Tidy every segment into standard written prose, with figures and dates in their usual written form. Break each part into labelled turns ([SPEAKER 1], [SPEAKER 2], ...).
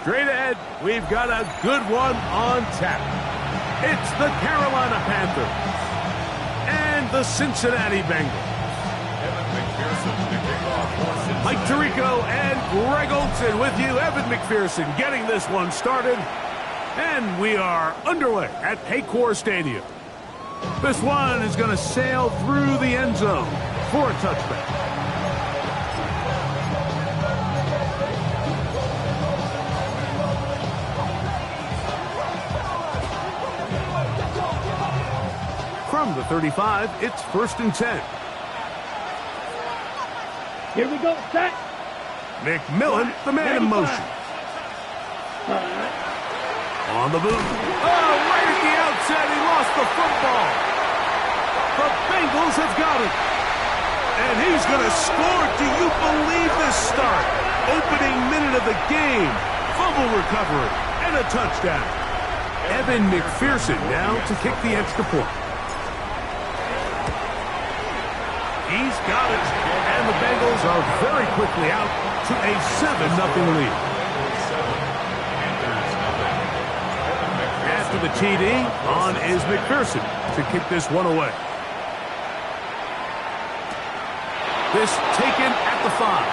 [SPEAKER 1] Straight ahead, we've got a good one on tap. It's the Carolina Panthers and the Cincinnati Bengals. Mike Tirico and Greg Olson with you. Evan McPherson getting this one started. And we are underway at Paycor Stadium. This one is going to sail through the end zone for a touchback. From the 35, it's 1st and 10.
[SPEAKER 2] Here we go, set.
[SPEAKER 1] McMillan, the man in motion. On the boot. Oh, right at the outset, he lost the football. The Bengals have got it. And he's going to score. Do you believe this start? Opening minute of the game. Fumble recovery and a touchdown. Evan McPherson now to kick the extra point. He's got it. And the Bengals are very quickly out to a 7-0 lead. After the TD, on is McPherson to kick this one away. This taken at the 5.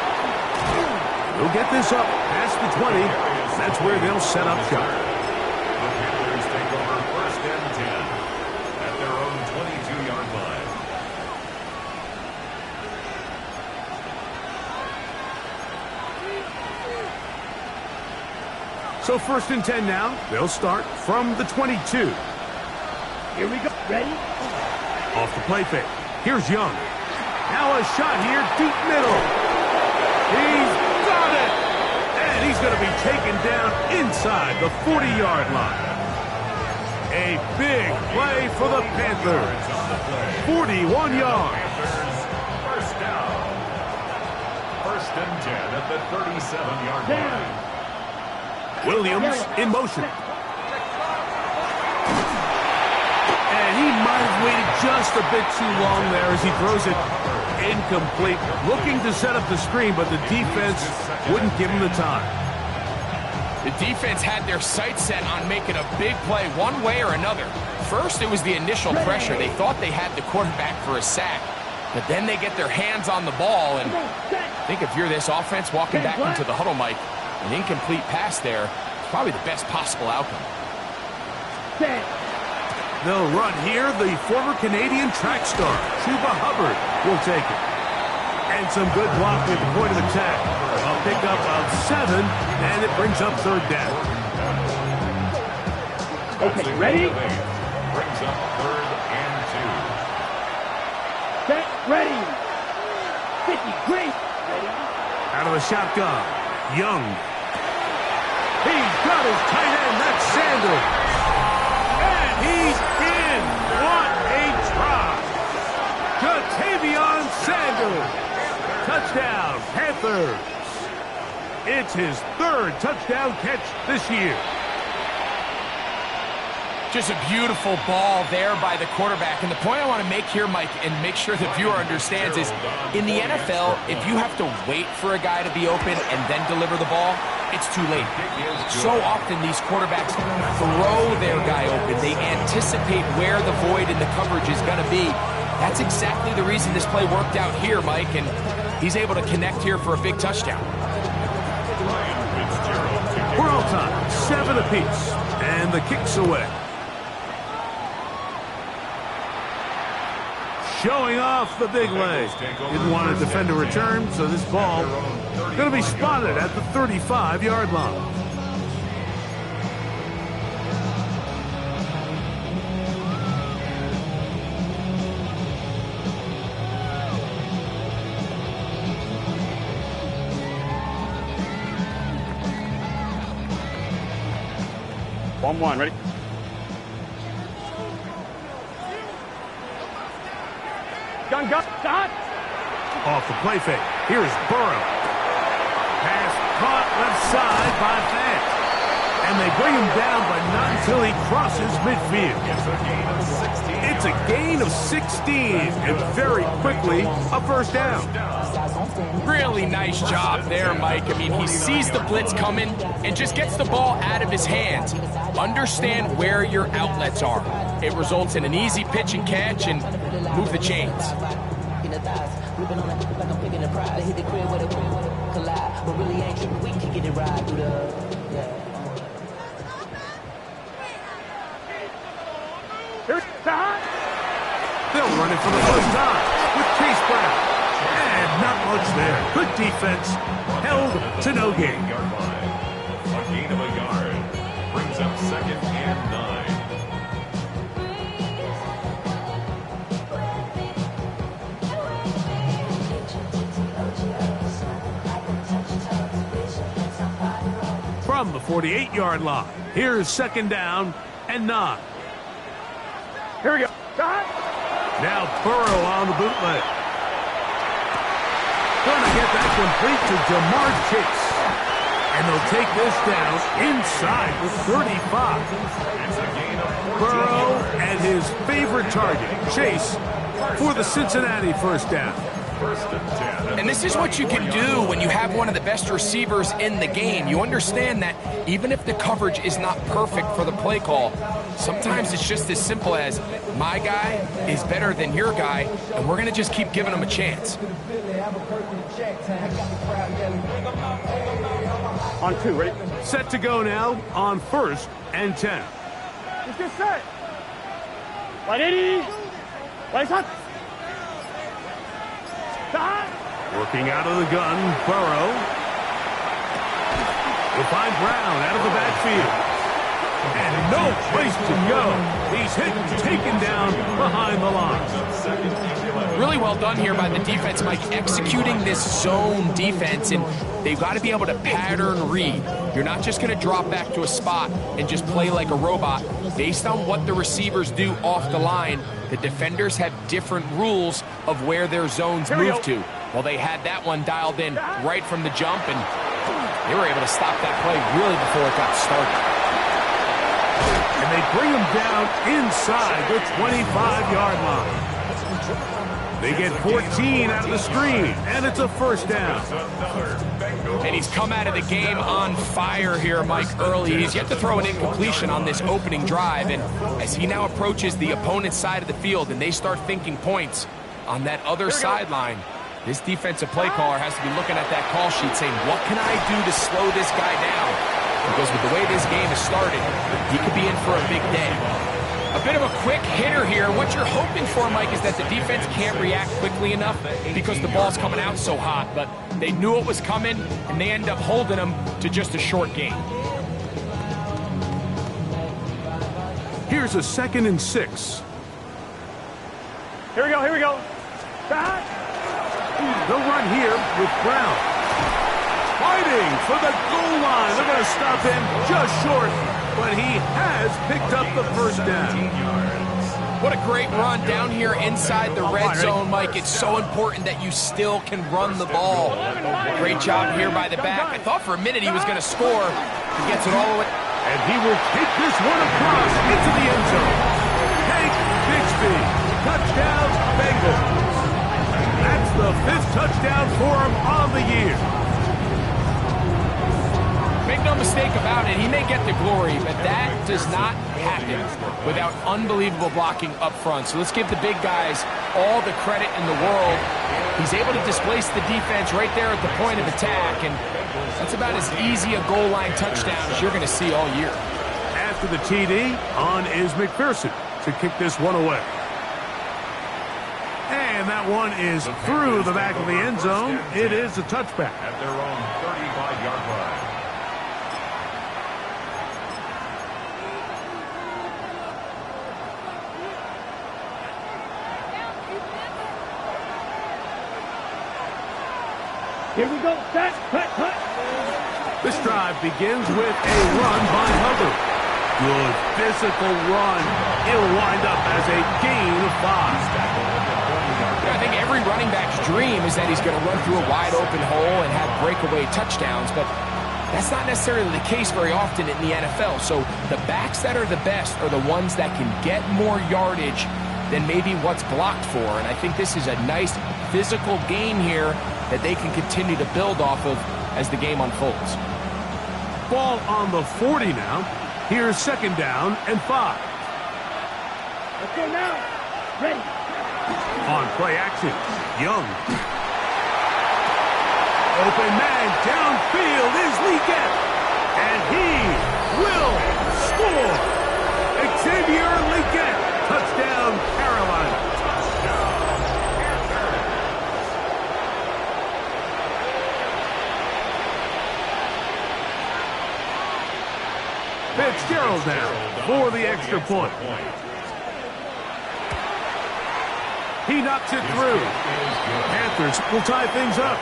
[SPEAKER 1] He'll get this up past the 20. That's where they'll set up shop.
[SPEAKER 3] The Panthers take over 1st and 10 at their own 22-yard line.
[SPEAKER 1] So 1st and 10 now. They'll start from the 22.
[SPEAKER 2] Here we go. Ready?
[SPEAKER 1] Off the play fake. Here's Young. Now a shot here, deep middle. He's got it! And he's going to be taken down inside the 40-yard line. A big play for the Panthers. 41 yards.
[SPEAKER 3] First down. 1st and 10 at the 37-yard line.
[SPEAKER 1] Williams in motion. And he might have waited just a bit too long there as he throws it incomplete. Looking to set up the screen, but the defense wouldn't give him the time.
[SPEAKER 4] The defense had their sights set on making a big play one way or another. First, it was the initial pressure. They thought they had the quarterback for a sack. But then they get their hands on the ball, and I think if you're this offense walking back into the huddle, Mike, an incomplete pass there is probably the best possible outcome.
[SPEAKER 1] They'll run here. The former Canadian track star, Chuba Hubbard, will take it. And some good blocking at the point of attack. A pickup of 7, and it brings up 3rd down.
[SPEAKER 2] Okay, ready?
[SPEAKER 3] Brings up 3rd and 2.
[SPEAKER 2] Set, ready. 50, great. Ready?
[SPEAKER 1] Out of the shotgun, Young. He's got his tight end, that's Sanders. And he's in. What a try. Jatavion Sanders. Touchdown, Panthers. It's his 3rd touchdown catch this year.
[SPEAKER 4] Just a beautiful ball there by the quarterback. And the point I want to make here, Mike, and make sure the viewer understands is, in the NFL, if you have to wait for a guy to be open and then deliver the ball, it's too late. So often these quarterbacks throw their guy open. They anticipate where the void in the coverage is going to be. That's exactly the reason this play worked out here, Mike, and he's able to connect here for a big touchdown.
[SPEAKER 1] We're all time, 7 apiece, and the kick's away. Showing off the big leg. Didn't want to defend a return, so this ball going to be spotted at the 35-yard line.
[SPEAKER 2] One, ready? Gun, start.
[SPEAKER 1] Off the play fake. Here's Burrow. Pass caught left side by Fant. And they bring him down, but not until he crosses midfield. It's a gain of 16, and very quickly, a first down.
[SPEAKER 4] Really nice job there, Mike. I mean, he sees the blitz coming and just gets the ball out of his hands. Understand where your outlets are. It results in an easy pitch and catch and move the chains.
[SPEAKER 1] They'll run it for the first time with Chase Brown. And not much there. Good defense. Held to no gain.
[SPEAKER 3] A gain of a yard. Brings up 2nd and 9.
[SPEAKER 1] From the 48-yard line, here's 2nd down and 9.
[SPEAKER 2] Here we go.
[SPEAKER 1] Now Burrow on the bootleg. Gonna get that complete to Jamar Chase. And they'll take this down inside the 35. Burrow and his favorite target, Chase, for the Cincinnati first down.
[SPEAKER 4] And this is what you can do when you have one of the best receivers in the game. You understand that even if the coverage is not perfect for the play call, sometimes it's just as simple as my guy is better than your guy, and we're going to just keep giving him a chance.
[SPEAKER 2] On 2, ready?
[SPEAKER 1] Set to go now on 1st and 10.
[SPEAKER 2] Let's get set. 180. Lights on.
[SPEAKER 1] Working out of the gun, Burrow. Will find Brown out of the backfield. And no place to go. He's hit and taken down behind the line.
[SPEAKER 4] Really well done here by the defense, Mike, executing this zone defense, and they've got to be able to pattern read. You're not just going to drop back to a spot and just play like a robot. Based on what the receivers do off the line, the defenders have different rules of where their zones move to. Well, they had that one dialed in right from the jump, and they were able to stop that play really before it got started.
[SPEAKER 1] And they bring him down inside the 25-yard line. They get 14 out of the screen, and it's a first down.
[SPEAKER 4] And he's come out of the game on fire here, Mike, early. He's yet to throw an incompletion on this opening drive, and as he now approaches the opponent's side of the field and they start thinking points on that other sideline, this defensive play caller has to be looking at that call sheet saying, what can I do to slow this guy down? Because with the way this game has started, he could be in for a big day. A bit of a quick hitter here. What you're hoping for, Mike, is that the defense can't react quickly enough because the ball's coming out so hot. But they knew it was coming, and they end up holding them to just a short gain.
[SPEAKER 1] Here's a 2nd and 6.
[SPEAKER 2] Here we go, here we go.
[SPEAKER 1] They'll run here with Brown. Fighting for the goal line. They're going to stop him just short, but he has picked up the first down.
[SPEAKER 4] What a great run down here inside the red zone, Mike. It's so important that you still can run the ball. Great job here by the back. I thought for a minute he was going to score. He gets it all the way.
[SPEAKER 1] And he will take this one across into the end zone. Hank Bixby. Touchdown, Bengals. That's the 5th touchdown for him on the year.
[SPEAKER 4] Make no mistake about it, he may get the glory, but that does not happen without unbelievable blocking up front. So let's give the big guys all the credit in the world. He's able to displace the defense right there at the point of attack, and that's about as easy a goal line touchdown as you're going to see all year.
[SPEAKER 1] After the TD, on is McPherson to kick this one away. And that one is through the back of the end zone. It is a touchback.
[SPEAKER 3] At their own 35-yard line.
[SPEAKER 2] Here we go. Set, cut.
[SPEAKER 1] This drive begins with a run by Hubbard. Good physical run. It'll wind up as a gain of 5.
[SPEAKER 4] I think every running back's dream is that he's going to run through a wide open hole and have breakaway touchdowns, but That's not necessarily the case very often in the NFL. So the backs that are the best are the ones that can get more yardage than maybe what's blocked for. And I think this is a nice physical game here that they can continue to build off of as the game unfolds.
[SPEAKER 1] Ball on the 40 now. Here's second down and 5.
[SPEAKER 2] Let's go now. Ready.
[SPEAKER 1] On play action, Young. Open man downfield is Leggett. And he will score. Xavier Leggett. Touchdown, Carolina. Fitzgerald now for the extra point. He knocks it through. Panthers will tie things up.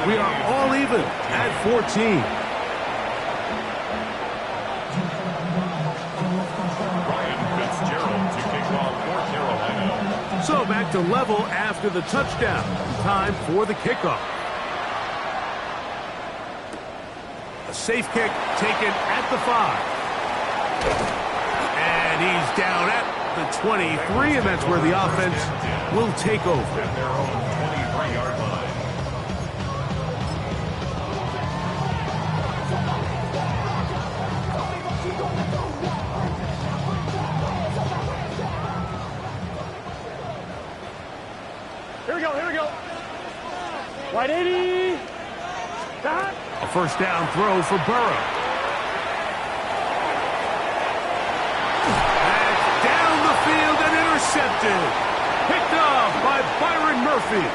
[SPEAKER 1] We are all even at 14.
[SPEAKER 3] Fitzgerald to kick off for Carolina.
[SPEAKER 1] So back to level after the touchdown. Time for the kickoff. A safe kick taken at the 5. And he's down at the 23, and that's where the offense will take over.
[SPEAKER 3] At their own 23-yard line.
[SPEAKER 2] Here we go. Wide 80. Stop.
[SPEAKER 1] A first down throw for Burrow. That's down the field and intercepted. Picked off by Byron Murphy.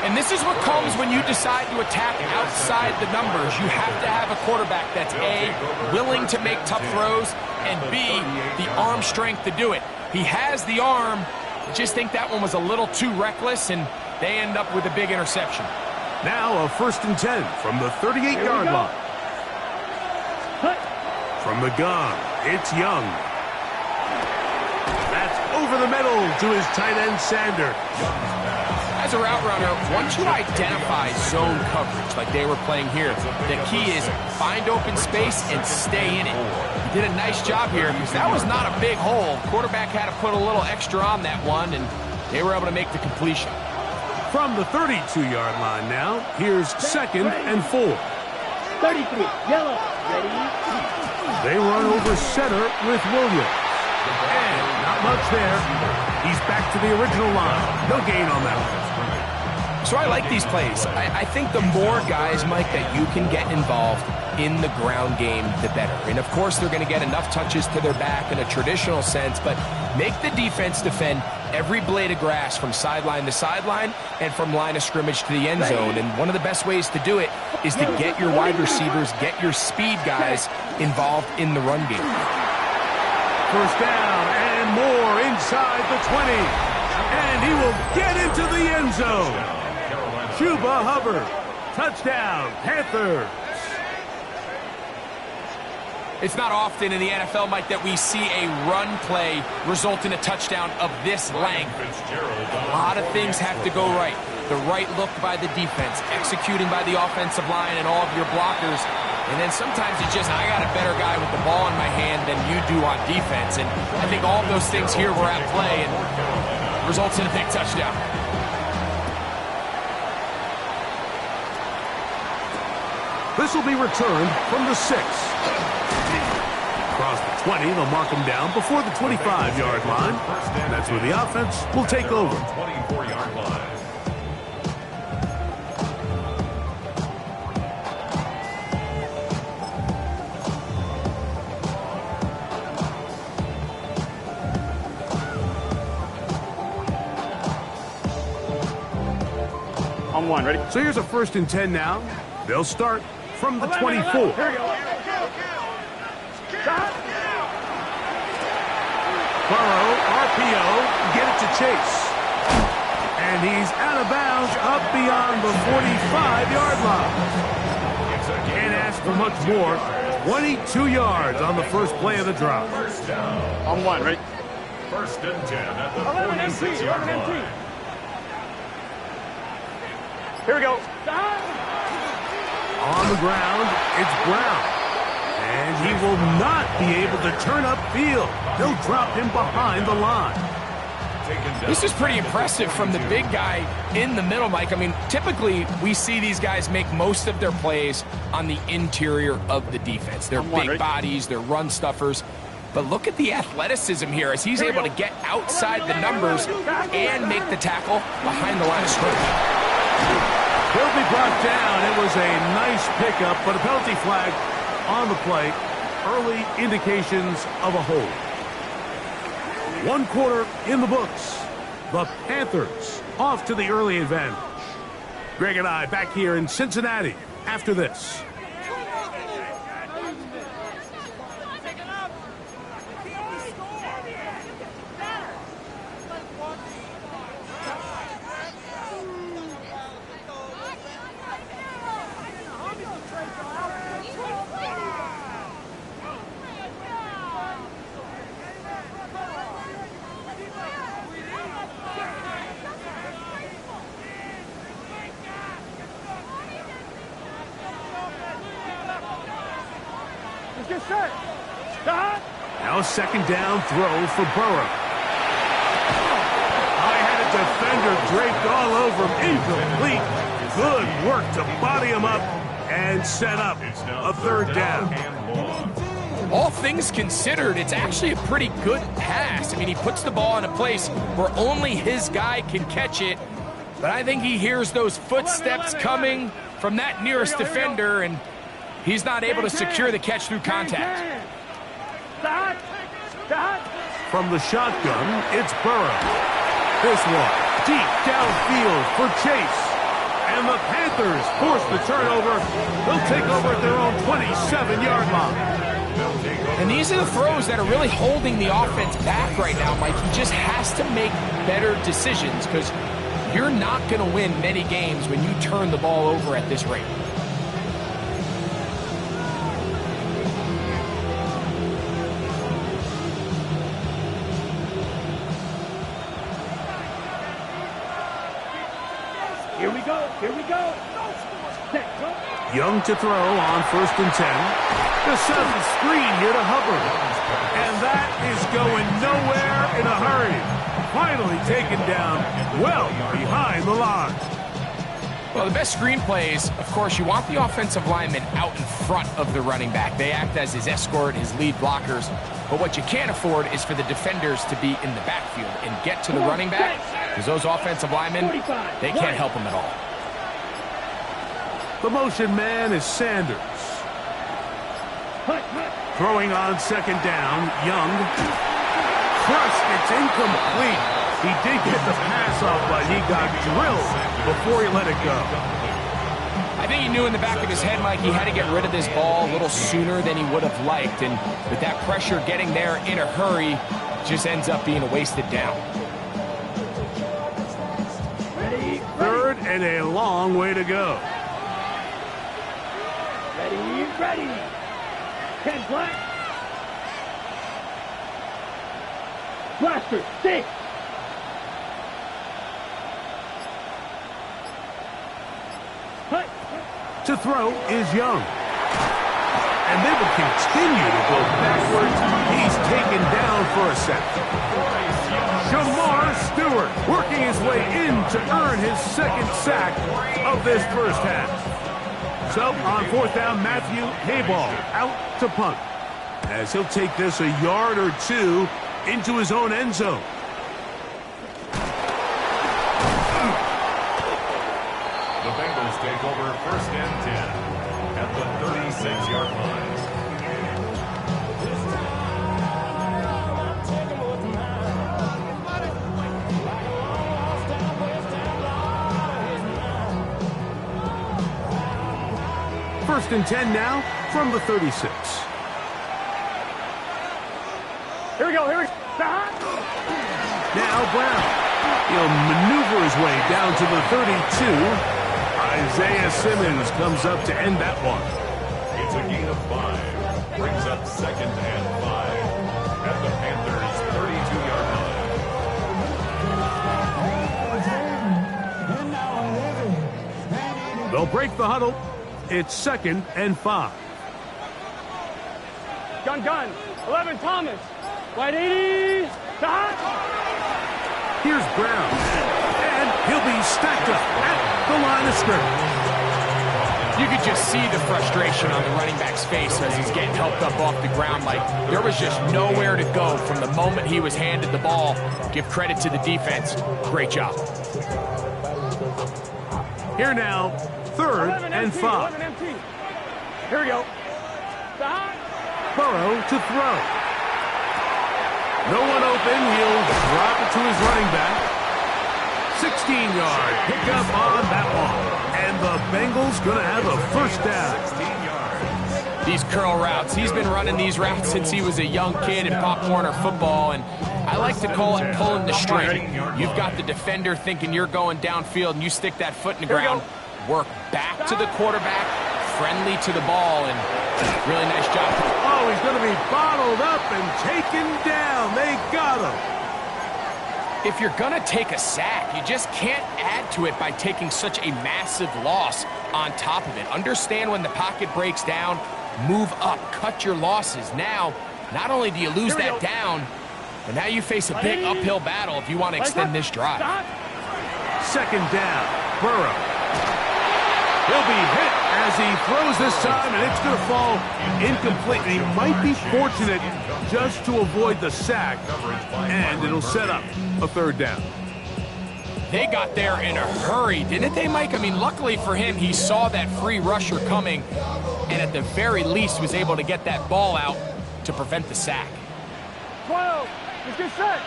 [SPEAKER 4] And this is what comes when you decide to attack outside the numbers. You have to have a quarterback that's A, willing to make tough throws, and B, the arm strength to do it. He has the arm. I just think that one was a little too reckless, and they end up with a big interception.
[SPEAKER 1] Now a first and 10 from the 38-yard line. From the gun, it's Young. That's over the middle to his tight end, Sanders.
[SPEAKER 4] As a route runner, once you identify zone coverage like they were playing here, the key is find open space and stay in it. He did a nice job here because that was not a big hole. Quarterback had to put a little extra on that one, and they were able to make the completion.
[SPEAKER 1] From the 32-yard line now, here's second and 4.
[SPEAKER 2] 33. Yellow. Ready.
[SPEAKER 1] They run over center with Williams. And not much there. He's back to the original line. No gain on that one.
[SPEAKER 4] So I like these plays. I think the more guys, Mike, that you can get involved in the ground game, the better. And of course, they're going to get enough touches to their back in a traditional sense, but make the defense defend every blade of grass from sideline to sideline and from line of scrimmage to the end zone. And one of the best ways to do it is to get your wide receivers, get your speed guys involved in the run game.
[SPEAKER 1] First down and more inside the 20. And he will get into the end zone. Chuba Hubbard. Touchdown, Panthers.
[SPEAKER 4] It's not often in the NFL, Mike, that we see a run play result in a touchdown of this length. A lot of things have to go right. The right look by the defense, executing by the offensive line and all of your blockers. And then sometimes it's just, I got a better guy with the ball in my hand than you do on defense. And I think all of those things here were at play and results in a big touchdown.
[SPEAKER 1] This will be returned from the 6. Across the 20, they'll mark him down before the 25-yard line. And that's where the offense will take over.
[SPEAKER 3] 24-yard line.
[SPEAKER 2] On one, ready?
[SPEAKER 1] So here's a first and 10 now. They'll start from the 24.
[SPEAKER 2] Here we go.
[SPEAKER 1] Burrow, RPO, get it to Chase. And he's out of bounds up beyond the 45-yard line. Can't ask for much more. 22 yards on the first play of the drive.
[SPEAKER 3] First down.
[SPEAKER 2] On one, ready?
[SPEAKER 3] First and 10 at the 46-yard line.
[SPEAKER 2] Here we go.
[SPEAKER 1] On the ground, it's Brown. And he will not be able to turn upfield. They'll drop him behind the line.
[SPEAKER 4] This is pretty impressive from the big guy in the middle, Mike. I mean, typically we see these guys make most of their plays on the interior of the defense. They're big bodies, they're run stuffers. But look at the athleticism here as he's able to get outside the numbers and make the tackle behind the line of scrimmage.
[SPEAKER 1] He'll be brought down. It was a nice pickup, but a penalty flag on the play. Early indications of a hold. 1 quarter in the books. The Panthers off to the early advantage. Greg and I back here in Cincinnati after this. Now second down throw for Burrow. I had a defender draped all over him. Incomplete. Good work to body him up and set up a third down.
[SPEAKER 4] All things considered, it's actually a pretty good pass. I mean, he puts the ball in a place where only his guy can catch it. But I think he hears those footsteps coming from that nearest defender, and he's not able to secure the catch through contact.
[SPEAKER 1] From the shotgun, it's Burrow. This one deep downfield for Chase. And the Panthers force the turnover. They'll take over at their own 27-yard line.
[SPEAKER 4] And these are the throws that are really holding the offense back right now, Mike. He just has to make better decisions because you're not going to win many games when you turn the ball over at this rate.
[SPEAKER 2] Here we go.
[SPEAKER 1] Young to throw on 1st and 10. The sudden screen here to Hubbard. And that is going nowhere in a hurry. Finally taken down well behind the line.
[SPEAKER 4] Well, the best screen plays, of course, you want the offensive lineman out in front of the running back. They act as his escort, his lead blockers. But what you can't afford is for the defenders to be in the backfield and get to the running back, because those offensive linemen, they can't help him at all.
[SPEAKER 1] The motion man is Sanders. Throwing on 2nd down, Young. Crushed, it's incomplete. He did get the pass off, but he got drilled before he let it go.
[SPEAKER 4] I think he knew in the back of his head, Mike, he had to get rid of this ball a little sooner than he would have liked. And with that pressure getting there in a hurry, just ends up being a wasted down.
[SPEAKER 1] Third and a long way to go.
[SPEAKER 2] Ready. 10 flat. Blaster, 6.
[SPEAKER 1] To throw is Young. And they will continue to go backwards. He's taken down for a sack. Shamar Stewart working his way in to earn his 2nd sack of this first half. So on 4th down, Matthew Hayball out to punt, as he'll take this a yard or 2 into his own end zone.
[SPEAKER 3] The Bengals take over 1st and 10 at the 36-yard line.
[SPEAKER 1] First and 10 now from the 36.
[SPEAKER 2] Here we go.
[SPEAKER 1] Now Brown. He'll maneuver his way down to the 32. Isaiah Simmons comes up to end that one.
[SPEAKER 3] It's a gain of 5. Brings up 2nd and 5 at the Panthers' 32-yard line.
[SPEAKER 1] They'll break the huddle It's 2nd and 5.
[SPEAKER 2] Gun. 11 Thomas. Wide 80. Stop.
[SPEAKER 1] Here's Brown. And he'll be stacked up at the line of scrimmage.
[SPEAKER 4] You could just see the frustration on the running back's face as he's getting helped up off the ground. Like, there was just nowhere to go from the moment he was handed the ball. Give credit to the defense. Great job.
[SPEAKER 1] Here now, 3rd and 5.
[SPEAKER 2] Here we go. Stop.
[SPEAKER 1] Burrow to throw. No one open. He'll drop it to his running back. 16-yard pickup on that one. And the Bengals going to have a first down.
[SPEAKER 3] 16 yards.
[SPEAKER 4] These curl routes, he's been running these routes since he was a young kid in Pop Warner football, and I like to call it pulling the string. You've got the defender thinking you're going downfield, and you stick that foot in the ground, work back to the quarterback, friendly to the ball, and really nice job.
[SPEAKER 1] Oh, he's going to be bottled up and taken down. They got him.
[SPEAKER 4] If you're going to take a sack, you just can't add to it by taking such a massive loss on top of it. Understand when the pocket breaks down, move up, cut your losses. Now, not only do you lose that down, but now you face a big uphill battle if you want to extend this drive.
[SPEAKER 1] 2nd down, Burrow. He'll be hit as he throws this time, and it's going to fall incomplete. He might be fortunate just to avoid the sack, and it'll set up a 3rd down.
[SPEAKER 4] They got there in a hurry, didn't they, Mike? I mean, luckily for him, he saw that free rusher coming, and at the very least was able to get that ball out to prevent the sack.
[SPEAKER 2] 12. Let's get set.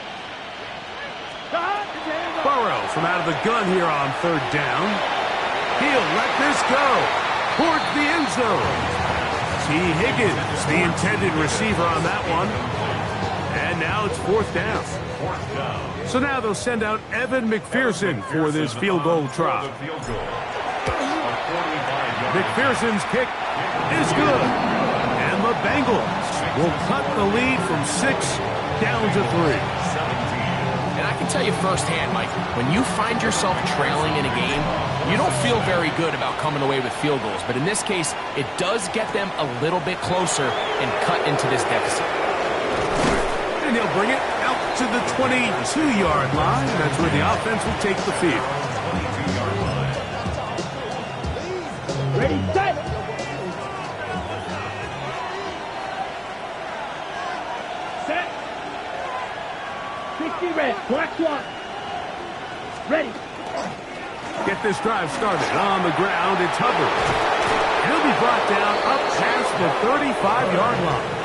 [SPEAKER 1] Burrow from out of the gun here on 3rd down. He'll let this go towards the end zone. T. Higgins, the intended receiver on that one. And now it's 4th down. So now they'll send out Evan McPherson for this field goal try. McPherson's kick is good. And the Bengals will cut the lead from 6 down to 3.
[SPEAKER 4] And I can tell you firsthand, Mike, when you find yourself trailing in a game, you don't feel very good about coming away with field goals. But in this case, it does get them a little bit closer and cut into this deficit.
[SPEAKER 1] And he'll bring it out to the 22-yard line. That's where the offense will take the field.
[SPEAKER 3] 22-yard line.
[SPEAKER 2] Ready, set. Set. 60 red. Black clock. Ready.
[SPEAKER 1] Get this drive started on the ground. It's Hubbard. He'll be brought down up past the 35-yard line.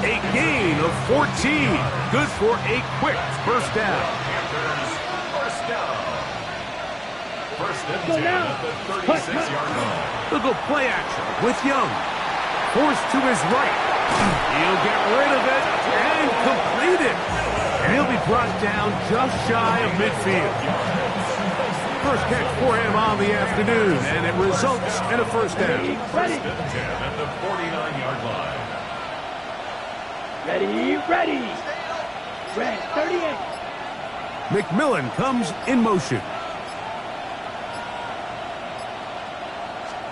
[SPEAKER 1] A gain of 14. Good for a quick first down.
[SPEAKER 3] Panthers, first down. 1st and 10 at the 36-yard line.
[SPEAKER 1] They'll go play action with Young. Forced to his right. He'll get rid of it and complete it. And he'll be brought down just shy of midfield. First catch for him on the afternoon, and it results in a first down.
[SPEAKER 3] 1st and 10 at the 49-yard line.
[SPEAKER 2] Ready, ready. Red, 38.
[SPEAKER 1] McMillan comes in motion.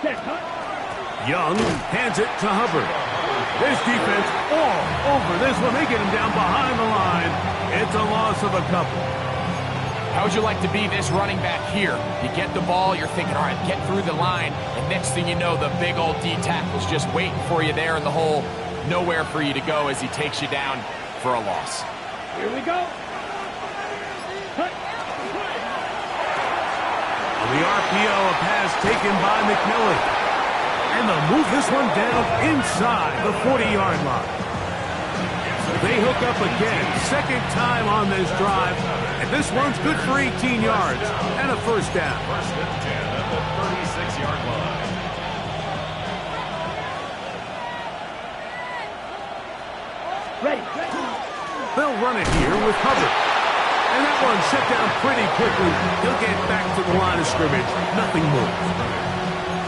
[SPEAKER 2] Set, cut.
[SPEAKER 1] Young hands it to Hubbard. This defense all over this one. They get him down behind the line. It's a loss of a couple.
[SPEAKER 4] How would you like to be this running back here? You get the ball, you're thinking, all right, get through the line, and next thing you know, the big old D tackle's just waiting for you there in the hole. Nowhere for you to go as he takes you down for a loss.
[SPEAKER 2] Here we go. Cut.
[SPEAKER 1] On the RPO, a pass taken by McMillan. And they'll move this one down inside the 40-yard line. They hook up again, 2nd time on this drive. And this one's good for 18 yards and a first down.
[SPEAKER 3] 1st and 10 at the 36-yard line.
[SPEAKER 2] Ready.
[SPEAKER 1] They'll run it here with Hubbard. And that one shut down pretty quickly. He'll get back to the line of scrimmage. Nothing more.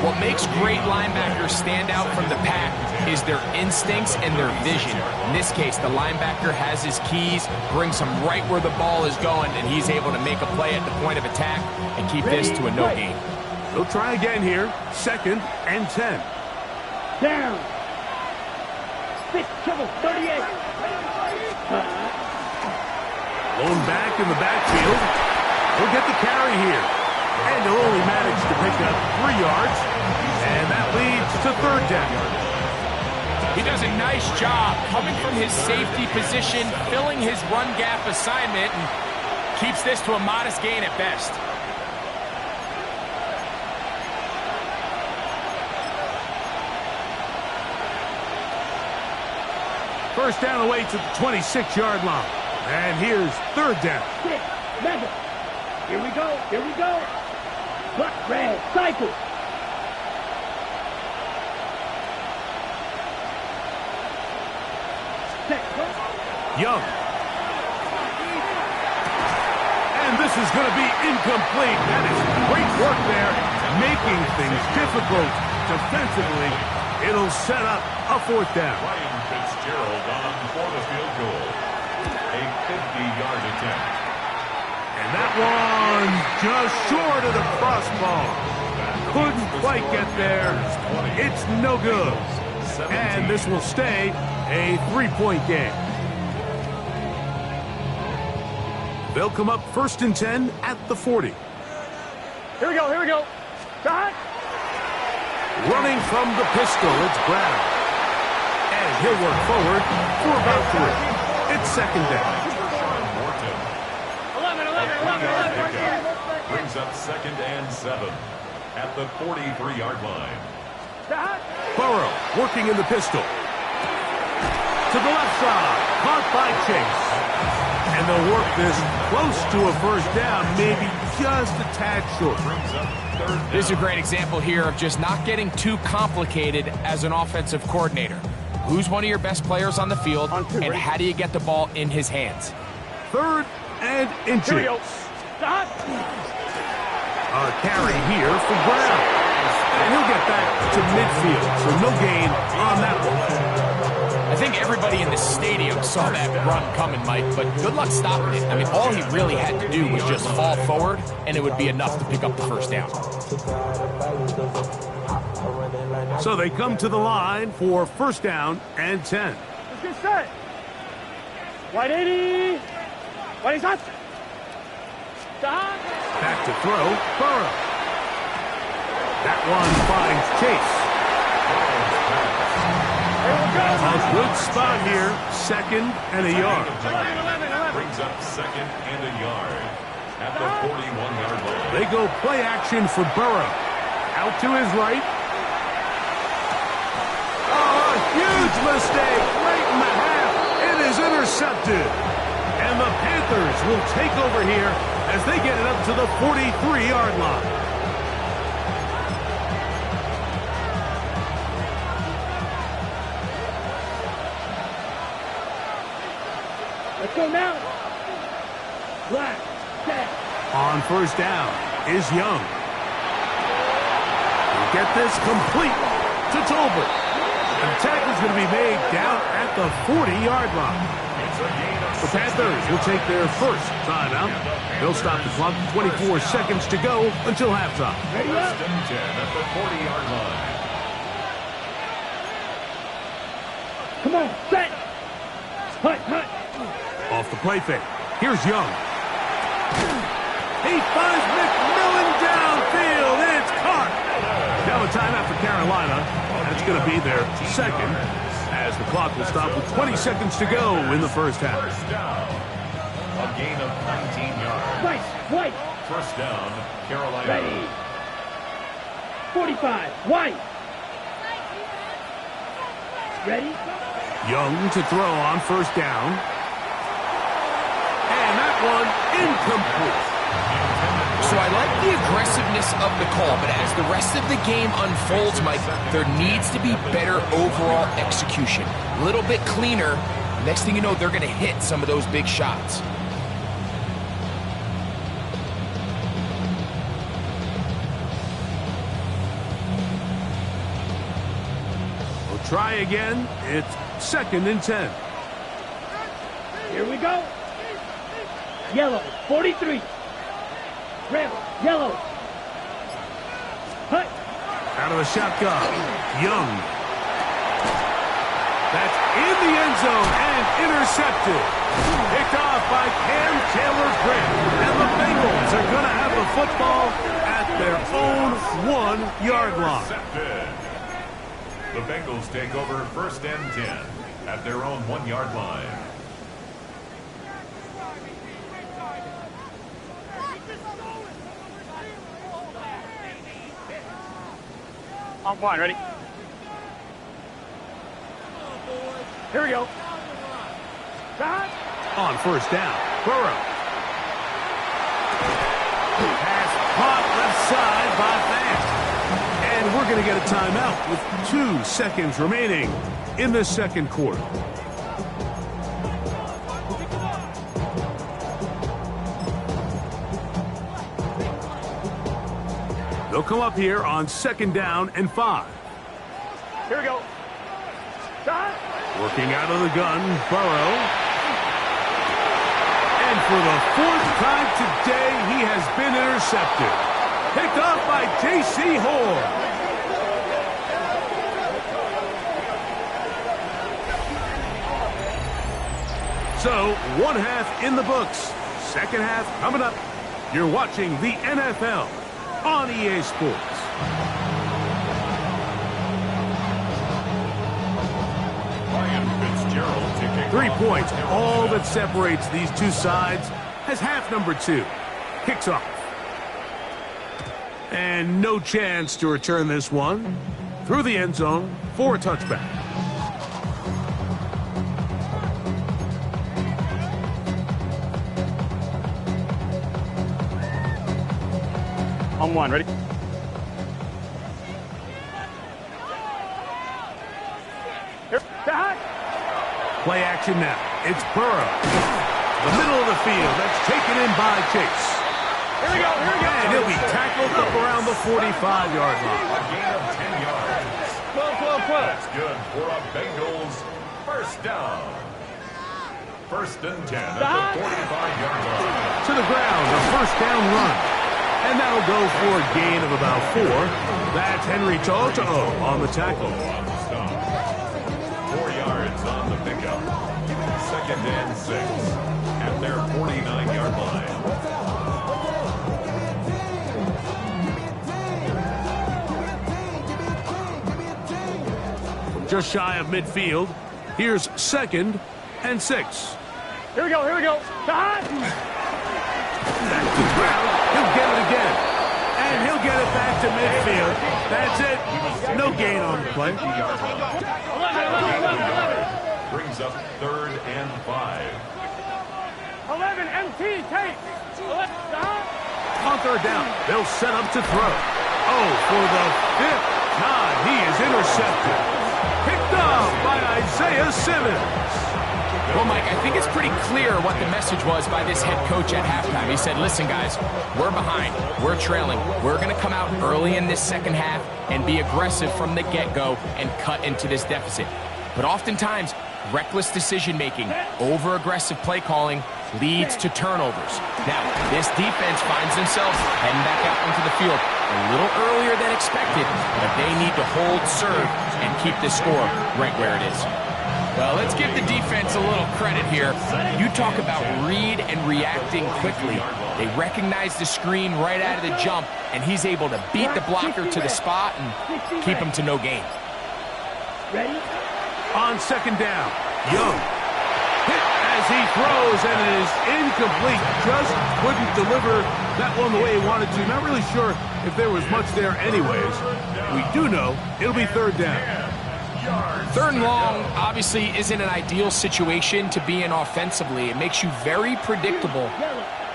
[SPEAKER 4] What makes great linebackers stand out from the pack is their instincts and their vision. In this case, the linebacker has his keys, brings him right where the ball is going, and he's able to make a play at the point of attack and keep this to a no gain.
[SPEAKER 1] They'll try again here. 2nd and 10.
[SPEAKER 2] Down. 6, triple, 38.
[SPEAKER 1] Lone back in the backfield. He'll get the carry here. And he'll only manage to pick up 3 yards. And that leads to 3rd down.
[SPEAKER 4] He does a nice job coming from his safety position, filling his run gap assignment, and keeps this to a modest gain at best.
[SPEAKER 1] First down away to the 26-yard line. And here's 3rd down.
[SPEAKER 2] 6, 11. Here we go. Here we go. Black, red, cycle.
[SPEAKER 1] Young. And this is going to be incomplete. That is great work there, making things difficult defensively. It'll set up a 4th down.
[SPEAKER 3] Ryan Fitzgerald on for the field goal. A 50-yard attempt.
[SPEAKER 1] And that one just short of the crossbar. Couldn't quite get there. It's no good. And this will stay a 3-point game. They'll come up 1st and 10 at the 40.
[SPEAKER 2] Here we go. Here we go. Shot.
[SPEAKER 1] Running from the pistol, it's Brown. And he'll work forward for about 3. It's 2nd down.
[SPEAKER 2] 11.
[SPEAKER 3] Brings up 2nd and 7 at the 43-yard line.
[SPEAKER 2] Shot.
[SPEAKER 1] Burrow working in the pistol. To the left side. Caught by Chase. And they'll work this close to a 1st down, maybe just a tad short.
[SPEAKER 4] This is a great example here of just not getting too complicated as an offensive coordinator. Who's one of your best players on the field, and how do you get the ball in his hands?
[SPEAKER 1] 3rd and inches.
[SPEAKER 2] Here we go. Stop.
[SPEAKER 1] A carry here for Brown. And he'll get back to midfield, so no gain on that one.
[SPEAKER 4] I think everybody in the stadium saw that run coming, Mike, but good luck stopping it. I mean, all he really had to do was just fall forward, and it would be enough to pick up the 1st down.
[SPEAKER 1] So they come to the line for 1st down and 10.
[SPEAKER 2] Let's get set. White 80. Whitey's hot. Stop.
[SPEAKER 1] Back to throw, Burrow. That one finds Chase. A good spot here, 2nd and a yard.
[SPEAKER 3] Brings up 2nd and a yard at the 41-yard line.
[SPEAKER 1] They go play action for Burrow. Out to his right. Oh, a huge mistake right in the half. It is intercepted. And the Panthers will take over here as they get it up to the 43-yard line.
[SPEAKER 2] Let's go now. Black, set.
[SPEAKER 1] On 1st down is Young. He'll get this complete to Tolbert. And the tackle's going to be made down at the 40-yard line. The Panthers will take their 1st timeout. They'll stop the clock. 24 seconds to go until halftime.
[SPEAKER 2] Ready up.
[SPEAKER 3] 1st and 10 at the 40-yard line.
[SPEAKER 2] Come on, set. Hut, hut.
[SPEAKER 1] Off the play fake. Here's Young. He finds McMillan downfield. It's caught. Now a timeout for Carolina. That's going to be their 2nd as the clock will stop with 20 seconds to go in the 1st half.
[SPEAKER 3] 1st down. A gain of 19 yards.
[SPEAKER 2] White.
[SPEAKER 3] 1st down, Carolina.
[SPEAKER 2] Ready. 45. White. Ready.
[SPEAKER 1] Young to throw on 1st down. And that one incomplete.
[SPEAKER 4] So I like the aggressiveness of the call, but as the rest of the game unfolds, Mike, there needs to be better overall execution. A little bit cleaner. Next thing you know, they're going to hit some of those big shots.
[SPEAKER 1] We'll try again. It's 2nd and 10.
[SPEAKER 2] Here we go. Yellow, 43. Red, yellow.
[SPEAKER 1] Out of the shotgun. Young. That's in the end zone and intercepted. Picked off by Cam Taylor-Britt. And the Bengals are going to have the football at their own 1-yard line.
[SPEAKER 3] The Bengals take over 1st and 10 at their own 1-yard line.
[SPEAKER 2] On one, ready? Here we go. Shot.
[SPEAKER 1] On 1st down, Burrow. Pass caught left side by Fant. And we're going to get a timeout with 2 seconds remaining in the 2nd quarter. They'll come up here on 2nd down and 5.
[SPEAKER 2] Here we go. Shot.
[SPEAKER 1] Working out of the gun, Burrow. And for the 4th time today, he has been intercepted. Picked up by J.C. Horn. So, 1 half in the books. 2nd half coming up. You're watching the NFL on EA Sports.
[SPEAKER 3] Ryan Fitzgerald taking
[SPEAKER 1] 3 points, all that separates these two sides, as half number 2 kicks off. And no chance to return this one through the end zone for a touchback.
[SPEAKER 2] On one, ready? Here, shot.
[SPEAKER 1] Play action now. It's Burrow. The middle of the field. That's taken in by Chase.
[SPEAKER 2] Here we go, here we go.
[SPEAKER 1] And he'll be tackled up around the 45-yard line.
[SPEAKER 3] a gain of 10 yards.
[SPEAKER 2] 12.
[SPEAKER 3] That's good for a Bengals 1st down. 1st and 10 at the 45-yard line.
[SPEAKER 1] To the ground, a 1st down run. And that'll go for a gain of about 4. That's Henry To'o on the tackle.
[SPEAKER 3] On the stop. 4 yards on the pickup. 2nd and 6 at their 49-yard line.
[SPEAKER 1] Just shy of midfield. Here's 2nd and 6.
[SPEAKER 2] Here we go, shot.
[SPEAKER 1] Back to the ground. He'll get it again. And he'll get it back to midfield. That's it. No gain on the play.
[SPEAKER 2] 11.
[SPEAKER 3] Brings up 3rd and 5.
[SPEAKER 2] 11, MT, take. Shot.
[SPEAKER 1] On 3rd down, they'll set up to throw. Oh, for the 5th time, he is intercepted. Picked off by Isaiah Simmons.
[SPEAKER 4] Well, Mike, I think it's pretty clear what the message was by this head coach at halftime. He said, listen, guys, we're behind. We're trailing. We're going to come out early in this 2nd half and be aggressive from the get-go and cut into this deficit. But oftentimes, reckless decision-making, over-aggressive play calling leads to turnovers. Now, this defense finds themselves heading back out into the field a little earlier than expected, but they need to hold serve and keep this score right where it is. Well, let's give the defense a little credit here. You talk about read and reacting quickly. They recognize the screen right out of the jump, and he's able to beat the blocker to the spot and keep him to no gain.
[SPEAKER 2] Ready?
[SPEAKER 1] On 2nd down, Young. Hit as he throws, and it is incomplete. Just couldn't deliver that one the way he wanted to. Not really sure if there was much there anyways. We do know it'll be 3rd down.
[SPEAKER 4] 3rd and long obviously isn't an ideal situation to be in offensively. It makes you very predictable,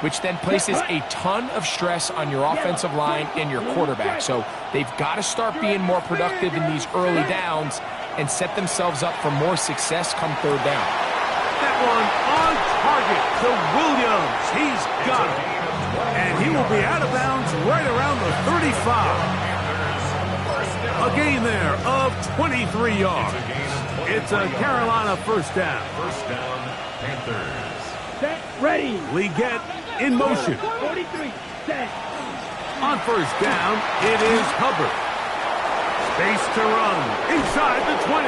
[SPEAKER 4] which then places a ton of stress on your offensive line and your quarterback. So they've got to start being more productive in these early downs and set themselves up for more success come 3rd down.
[SPEAKER 1] That one on target to Williams. He's got it. And he will be out of bounds right around the 35. A gain there of 23 yards. It's a Carolina 1st down.
[SPEAKER 3] 1st down, Panthers.
[SPEAKER 2] Set, ready.
[SPEAKER 1] Leggett in motion.
[SPEAKER 2] 43, set.
[SPEAKER 1] On 1st down, it is Hubbard. Base to run inside the 20.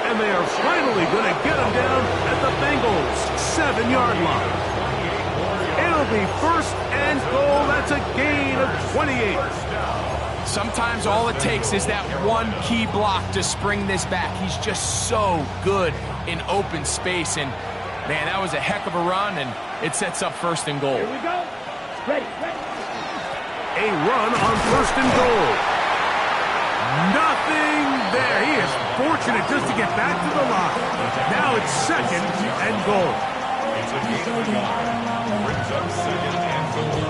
[SPEAKER 1] And they are finally going to get him down at the Bengals' 7-yard line. It'll be first and goal. That's a gain of 28.
[SPEAKER 4] Sometimes all it takes is that one key block to spring this back. He's just so good in open space. And, man, that was a heck of a run, and it sets up first and goal.
[SPEAKER 2] Here we go. Ready.
[SPEAKER 1] A run on first and goal. Nothing there. He is fortunate just to get back to the line. Now it's second and goal.
[SPEAKER 3] It's a gain of a yard. Brings up second and goal.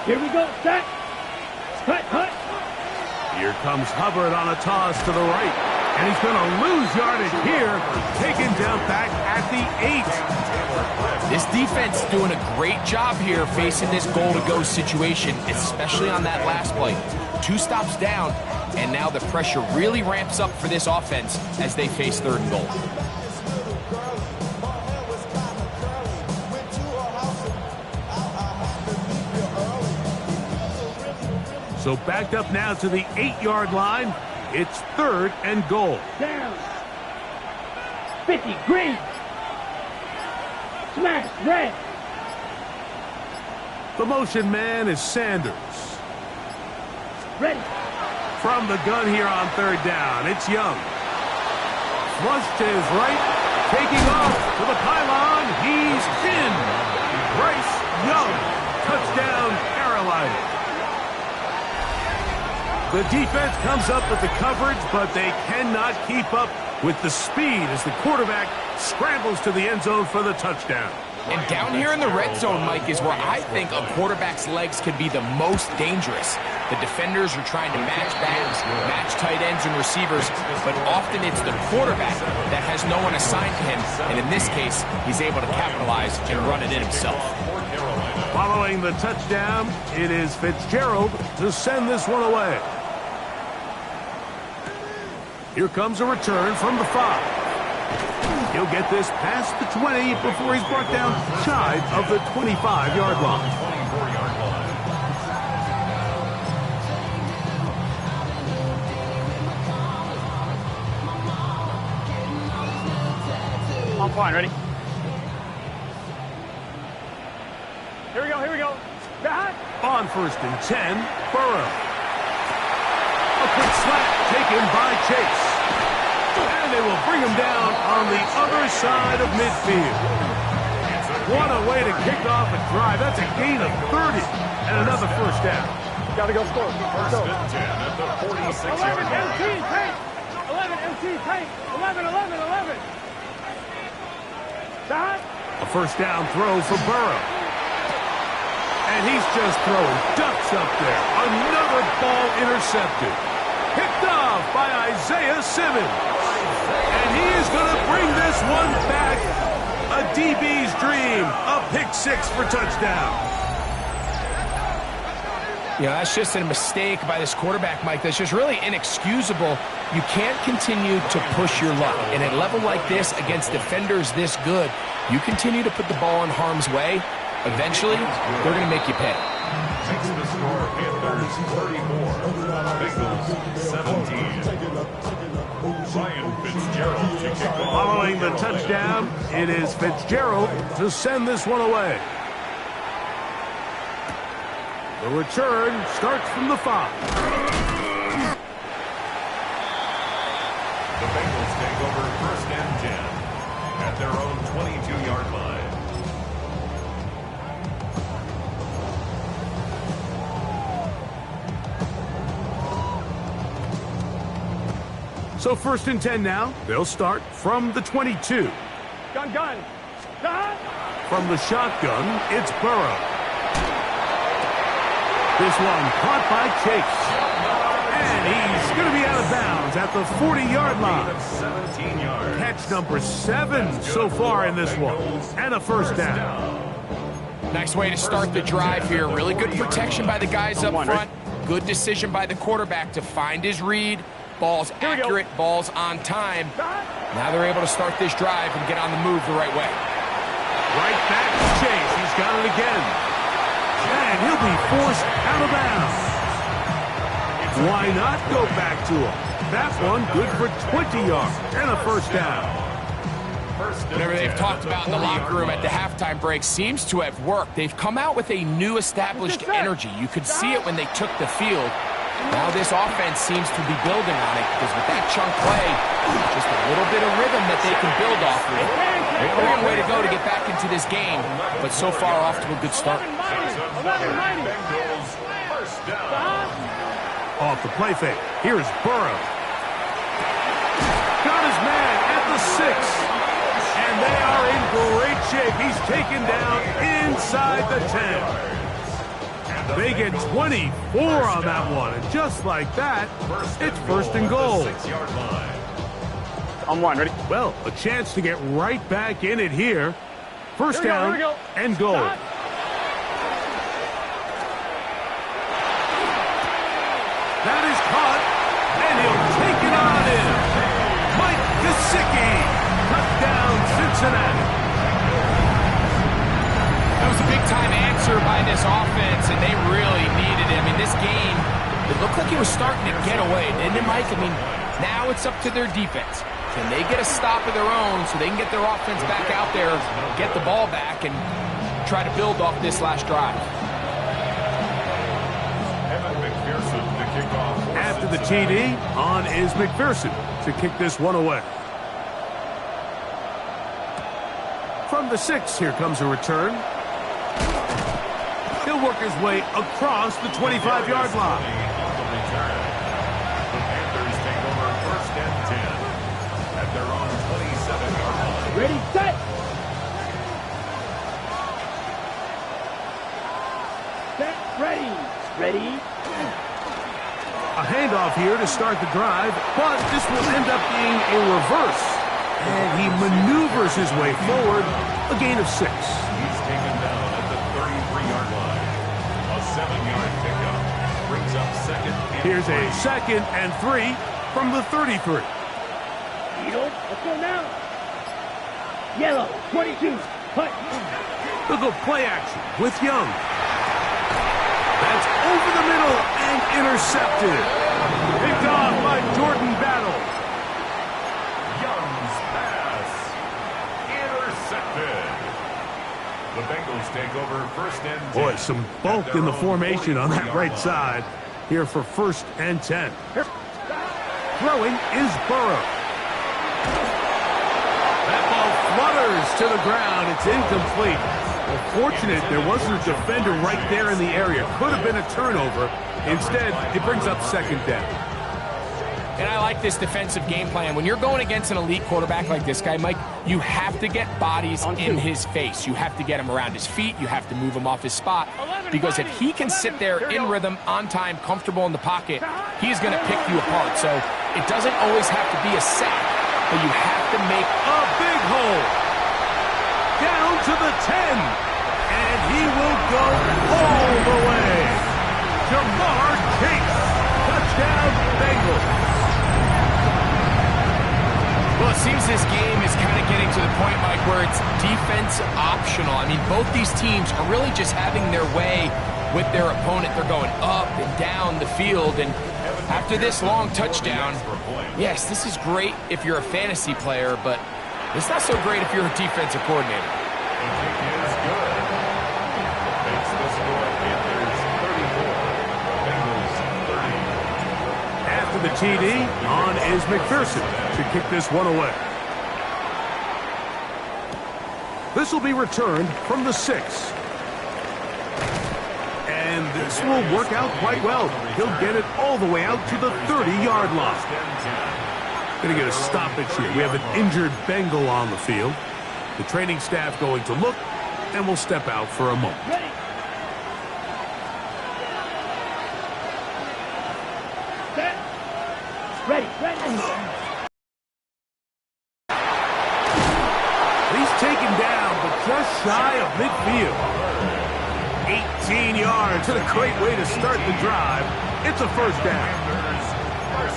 [SPEAKER 2] Here we go. Set. Cut.
[SPEAKER 1] Here comes Hubbard on a toss to the right. And he's going to lose yardage here. Taken down back at the 8.
[SPEAKER 4] This defense doing a great job here facing this goal-to-go situation, especially on that last play. 2 stops down, and now the pressure really ramps up for this offense as they face third and goal.
[SPEAKER 1] So backed up now to the 8-yard line. It's third and goal.
[SPEAKER 2] Down. 50. Green. Smash. Red.
[SPEAKER 1] The motion man is Sanders.
[SPEAKER 2] Ready.
[SPEAKER 1] From the gun here on third down, it's Young. Flush to his right, taking off to the pylon. He's in. Bryce Young. Touchdown, Carolina. The defense comes up with the coverage, but they cannot keep up with the speed as the quarterback scrambles to the end zone for the touchdown.
[SPEAKER 4] And down here in the red zone, Mike, is where I think a quarterback's legs can be the most dangerous. The defenders are trying to match backs, match tight ends and receivers, but often it's the quarterback that has no one assigned to him, and in this case, he's able to capitalize and run it in himself.
[SPEAKER 1] Following the touchdown, it is Fitzgerald to send this one away. Here comes a return from the 5. He'll get this past the 20 before he's brought down shy of the 25-yard line.
[SPEAKER 3] 24-yard line.
[SPEAKER 2] I'm fine. Ready? Here we go. Back.
[SPEAKER 1] On first and 10, Burrow. A quick slap taken by Chase. And they will bring him down on the other side of midfield. What a way to kick off a drive. That's a gain of 30 and another first down.
[SPEAKER 2] Gotta go score.
[SPEAKER 3] First and 10 at the 46-yard
[SPEAKER 2] 11
[SPEAKER 3] line.
[SPEAKER 2] MT tank. 11 MT tank. 11. Back.
[SPEAKER 1] A first down throw for Burrow. And he's just throwing ducks up there. Another ball intercepted. Picked off by Isaiah Simmons. And he is going to bring this one back. A DB's dream. A pick 6 for touchdown.
[SPEAKER 4] Yeah, that's just a mistake by this quarterback, Mike. That's just really inexcusable. You can't continue to push your luck. And at a level like this, against defenders this good, you continue to put the ball in harm's way. Eventually, they're going to make you pay.
[SPEAKER 3] Makes the score Panthers 34, Bengals 17. Ryan Fitzgerald to kick off.
[SPEAKER 1] Following the touchdown, it is Fitzgerald to send this one away. The return starts from the 5.
[SPEAKER 3] The Bengals take over first and 10 at their own 22-yard line.
[SPEAKER 1] So first and 10 now. They'll start from the 22.
[SPEAKER 2] Gun.
[SPEAKER 1] From the shotgun, it's Burrow. This one caught by Chase. And he's going to be out of bounds at the 40-yard line.
[SPEAKER 3] 17 yards.
[SPEAKER 1] Catch number 7 so far in this one. And a first down.
[SPEAKER 4] Nice way to start the drive here. Really good protection by the guys up front. Good decision by the quarterback to find his read. Ball's accurate, ball's on time. Now they're able to start this drive and get on the move the right way.
[SPEAKER 1] right back to chase. He's got it again. And he'll be forced out of bounds. Why not go back to him? That one good for 20 yards and a first down.
[SPEAKER 4] Whatever they've talked about in the locker room at the halftime break seems to have worked. They've come out with a new established energy. You could see it when they took the field. Now this offense seems to be building on it because with that chunk play, just a little bit of rhythm that they can build off of. A long way to go to get back into this game, but so far off to a good start.
[SPEAKER 1] Off the play fake. Here's Burrow. Got his man at the 6. And they are in great shape. He's taken down inside the 10. They get 24 on that one. And just like that, it's first and goal.
[SPEAKER 2] On one, ready?
[SPEAKER 1] Well, a chance to get right back in it here. First down and goal. That is caught, and he'll take it on in. Mike Gesicki, touchdown Cincinnati.
[SPEAKER 4] That was a big-time answer by this offense, and they really needed it. I mean, this game, it looked like it was starting to get away, didn't it, Mike? I mean, now it's up to their defense. Can they get a stop of their own so they can get their offense back out there, get the ball back, and try to build off this last drive?
[SPEAKER 1] After the TD, on is McPherson to kick this one away. From the 6, here comes a return. He'll work his way across the 25-yard line.
[SPEAKER 3] The Panthers take over first and 10 at their own 27-yard line.
[SPEAKER 2] Ready, set! Set, ready. Ready.
[SPEAKER 1] A handoff here to start the drive, but this will end up being a reverse. And he maneuvers his way forward, a gain of 6.
[SPEAKER 3] He's taken down at the 33-yard line. A 7-yard pickup brings up second and
[SPEAKER 1] Here's
[SPEAKER 3] 3.
[SPEAKER 1] a 2nd and 3 from the 33.
[SPEAKER 2] Eagle, let's go now. Yellow, 22. Cut.
[SPEAKER 1] They'll go play action with Young. That's over the middle and intercepted. Picked off by Jordan Battle.
[SPEAKER 3] Young's pass intercepted. The Bengals take over first and 10.
[SPEAKER 1] Boy, some bulk in the formation on that right side. Here for first and 10. Throwing is Burrow. That ball flutters to the ground. It's incomplete. Well, fortunate there wasn't a defender right there in the area. Could have been a turnover. Instead, it brings up second down.
[SPEAKER 4] And I like this defensive game plan. When you're going against an elite quarterback like this guy, Mike, you have to get bodies in his face. You have to get him around his feet. You have to move him off his spot. Because if he can sit there in rhythm, on time, comfortable in the pocket, he's going to pick you apart. So it doesn't always have to be a sack, but you have to make
[SPEAKER 1] a big hole. Down to the 10. And he will go all the way. Jamar Chase. Touchdown, Bengals.
[SPEAKER 4] Well, it seems this game is kind of getting to the point, Mike, where it's defense optional. I mean, both these teams are really just having their way with their opponent. They're going up and down the field, and after this long touchdown, yes, this is great if you're a fantasy player, but it's not so great if you're a defensive coordinator.
[SPEAKER 3] The kick is good. Makes the score Panthers 34, Bengals 30.
[SPEAKER 1] After the TD, on is McPherson to kick this one away. This will be returned from the 6. And this will work out quite well. He'll get it all the way out to the 30-yard line. Going to get a stoppage here. We have an injured Bengal on the field. The training staff going to look, and we'll step out for a moment.
[SPEAKER 2] Ready. Set. Ready.
[SPEAKER 1] He's taken down, but just shy of midfield. 18 yards. And a great way to start the drive. It's a first down.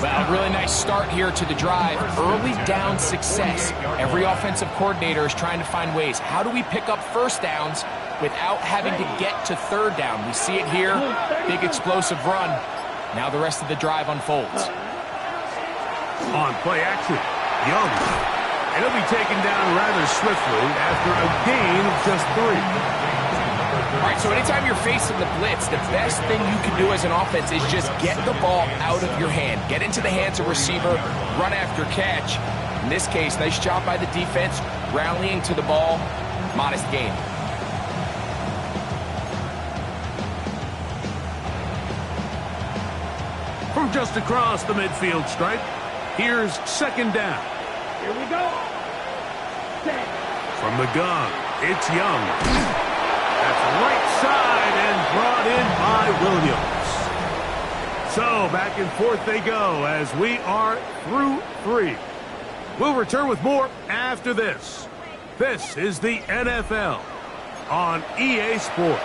[SPEAKER 4] Well, really nice start here to the drive. Early down success. Every offensive coordinator is trying to find ways. How do we pick up first downs without having to get to third down? We see it here. Big explosive run. Now the rest of the drive unfolds.
[SPEAKER 1] On play action, Young. And he'll be taken down rather swiftly after a gain of just 3.
[SPEAKER 4] All right, so anytime you're facing the blitz, the best thing you can do as an offense is just get the ball out of your hand. Get into the hands of receiver, run after catch. In this case, nice job by the defense, rallying to the ball. Modest gain.
[SPEAKER 1] From just across the midfield stripe, here's second down.
[SPEAKER 2] Here we go. Set.
[SPEAKER 1] From the gun, it's Young. That's right side and brought in by Williams. So back and forth they go as we are through 3. We'll return with more after this. This is the NFL on EA Sports.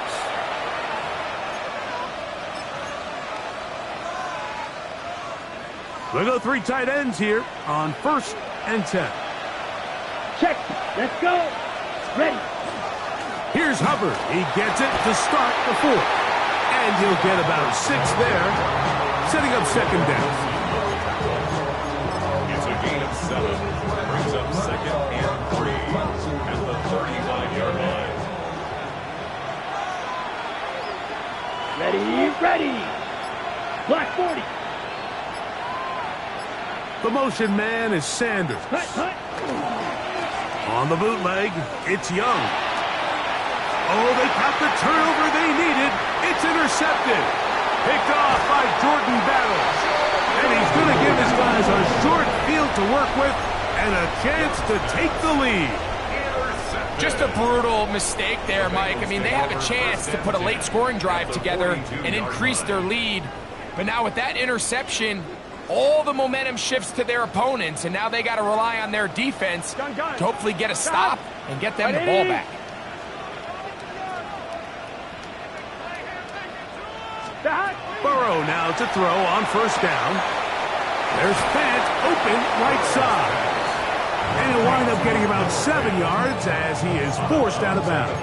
[SPEAKER 1] We'll go 3 tight ends here on 1st and 10.
[SPEAKER 2] Check. Let's go. Ready.
[SPEAKER 1] Here's Hubbard. He gets it to start the 4th. And he'll get about 6 there, setting up second down.
[SPEAKER 3] It's a gain of 7. Brings up 2nd and 3 at the 35-yard line.
[SPEAKER 2] Ready, ready. Black 40.
[SPEAKER 1] The motion man is Sanders.
[SPEAKER 2] Hut, hut.
[SPEAKER 1] On the bootleg, it's Young. Oh, they got the turnover they needed. It's intercepted. Picked off by Jordan Battles. And he's going to give his guys a short field to work with and a chance to take the lead.
[SPEAKER 4] Just a brutal mistake there, Mike. I mean, they have a chance to put a late scoring drive together and increase their lead. But now with that interception, all the momentum shifts to their opponents, and now they got to rely on their defense to hopefully get a stop and get them the ball back.
[SPEAKER 1] Burrow now to throw on 1st down. There's Fant open right side. And he'll wind up getting about 7 yards as he is forced out of bounds.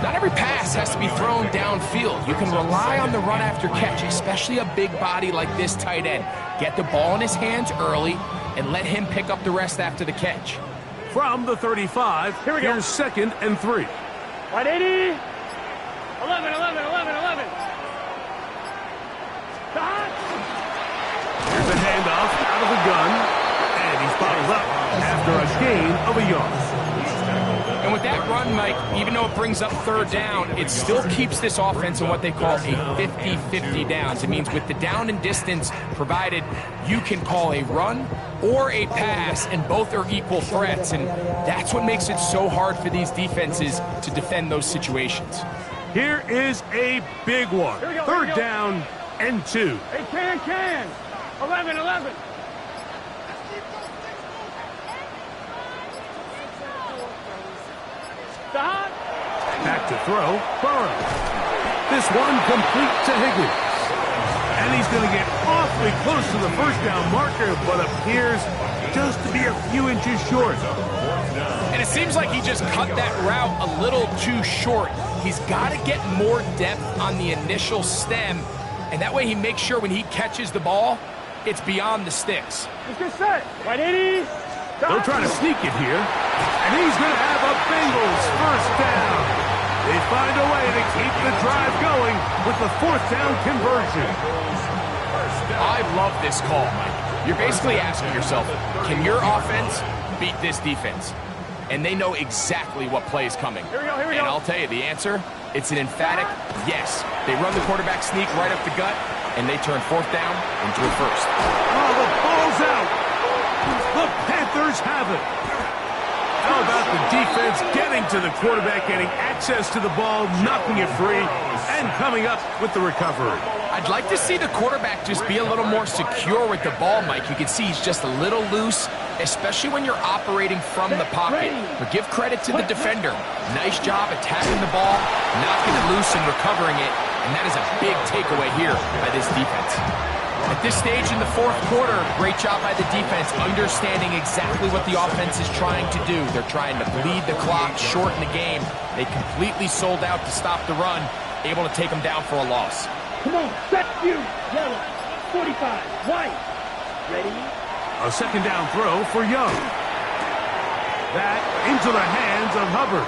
[SPEAKER 4] Not every pass has to be thrown downfield. You can rely on the run after catch, especially a big body like this tight end. Get the ball in his hands early and let him pick up the rest after the catch.
[SPEAKER 1] From the 35, here's 2nd and 3.
[SPEAKER 2] 180. 11, 11, 11, 11.
[SPEAKER 1] Here's a handoff out of the gun, and he's bottled up after a gain of a yard.
[SPEAKER 4] And with that run, Mike, even though it brings up 3rd down, it still keeps this offense in what they call a 50-50 downs. It means with the down and distance provided, you can call a run or a pass, and both are equal threats. And that's what makes it so hard for these defenses to defend those situations.
[SPEAKER 1] Here is a big one. 3rd down and 2.
[SPEAKER 2] Hey, can. 11, 11.
[SPEAKER 1] Back to throw, Burrow. This one complete to Higgins. And he's going to get awfully close to the 1st down marker, but appears just to be a few inches short.
[SPEAKER 4] And it seems like he just cut that route a little too short. He's got to get more depth on the initial stem, and that way he makes sure when he catches the ball, it's beyond the sticks.
[SPEAKER 2] Let's get set. 180.
[SPEAKER 1] They'll try to sneak it here, and he's going to have a Bengals 1st down. They find a way to keep the drive going with the 4th down conversion.
[SPEAKER 4] I love this call, Mike. You're basically asking yourself, can your offense beat this defense? And they know exactly what play is coming.
[SPEAKER 2] Here we go.
[SPEAKER 4] And I'll tell you the answer, it's an emphatic yes. They run the quarterback sneak right up the gut, and they turn 4th down into a 1st.
[SPEAKER 1] Oh, the ball's out. The Panthers have it. How about the defense getting to the quarterback, getting access to the ball, knocking it free, and coming up with the recovery?
[SPEAKER 4] I'd like to see the quarterback just be a little more secure with the ball, Mike. You can see he's just a little loose, especially when you're operating from the pocket. But give credit to the defender. Nice job attacking the ball, knocking it loose and recovering it. And that is a big takeaway here by this defense. At this stage in the fourth quarter, great job by the defense, understanding exactly what the offense is trying to do. They're trying to bleed the clock, shorten the game. They completely sold out to stop the run, able to take them down for a loss.
[SPEAKER 2] Come on, set you. Yellow, 45, white. Ready?
[SPEAKER 1] A second down throw for Young. That into the hands of Hubbard.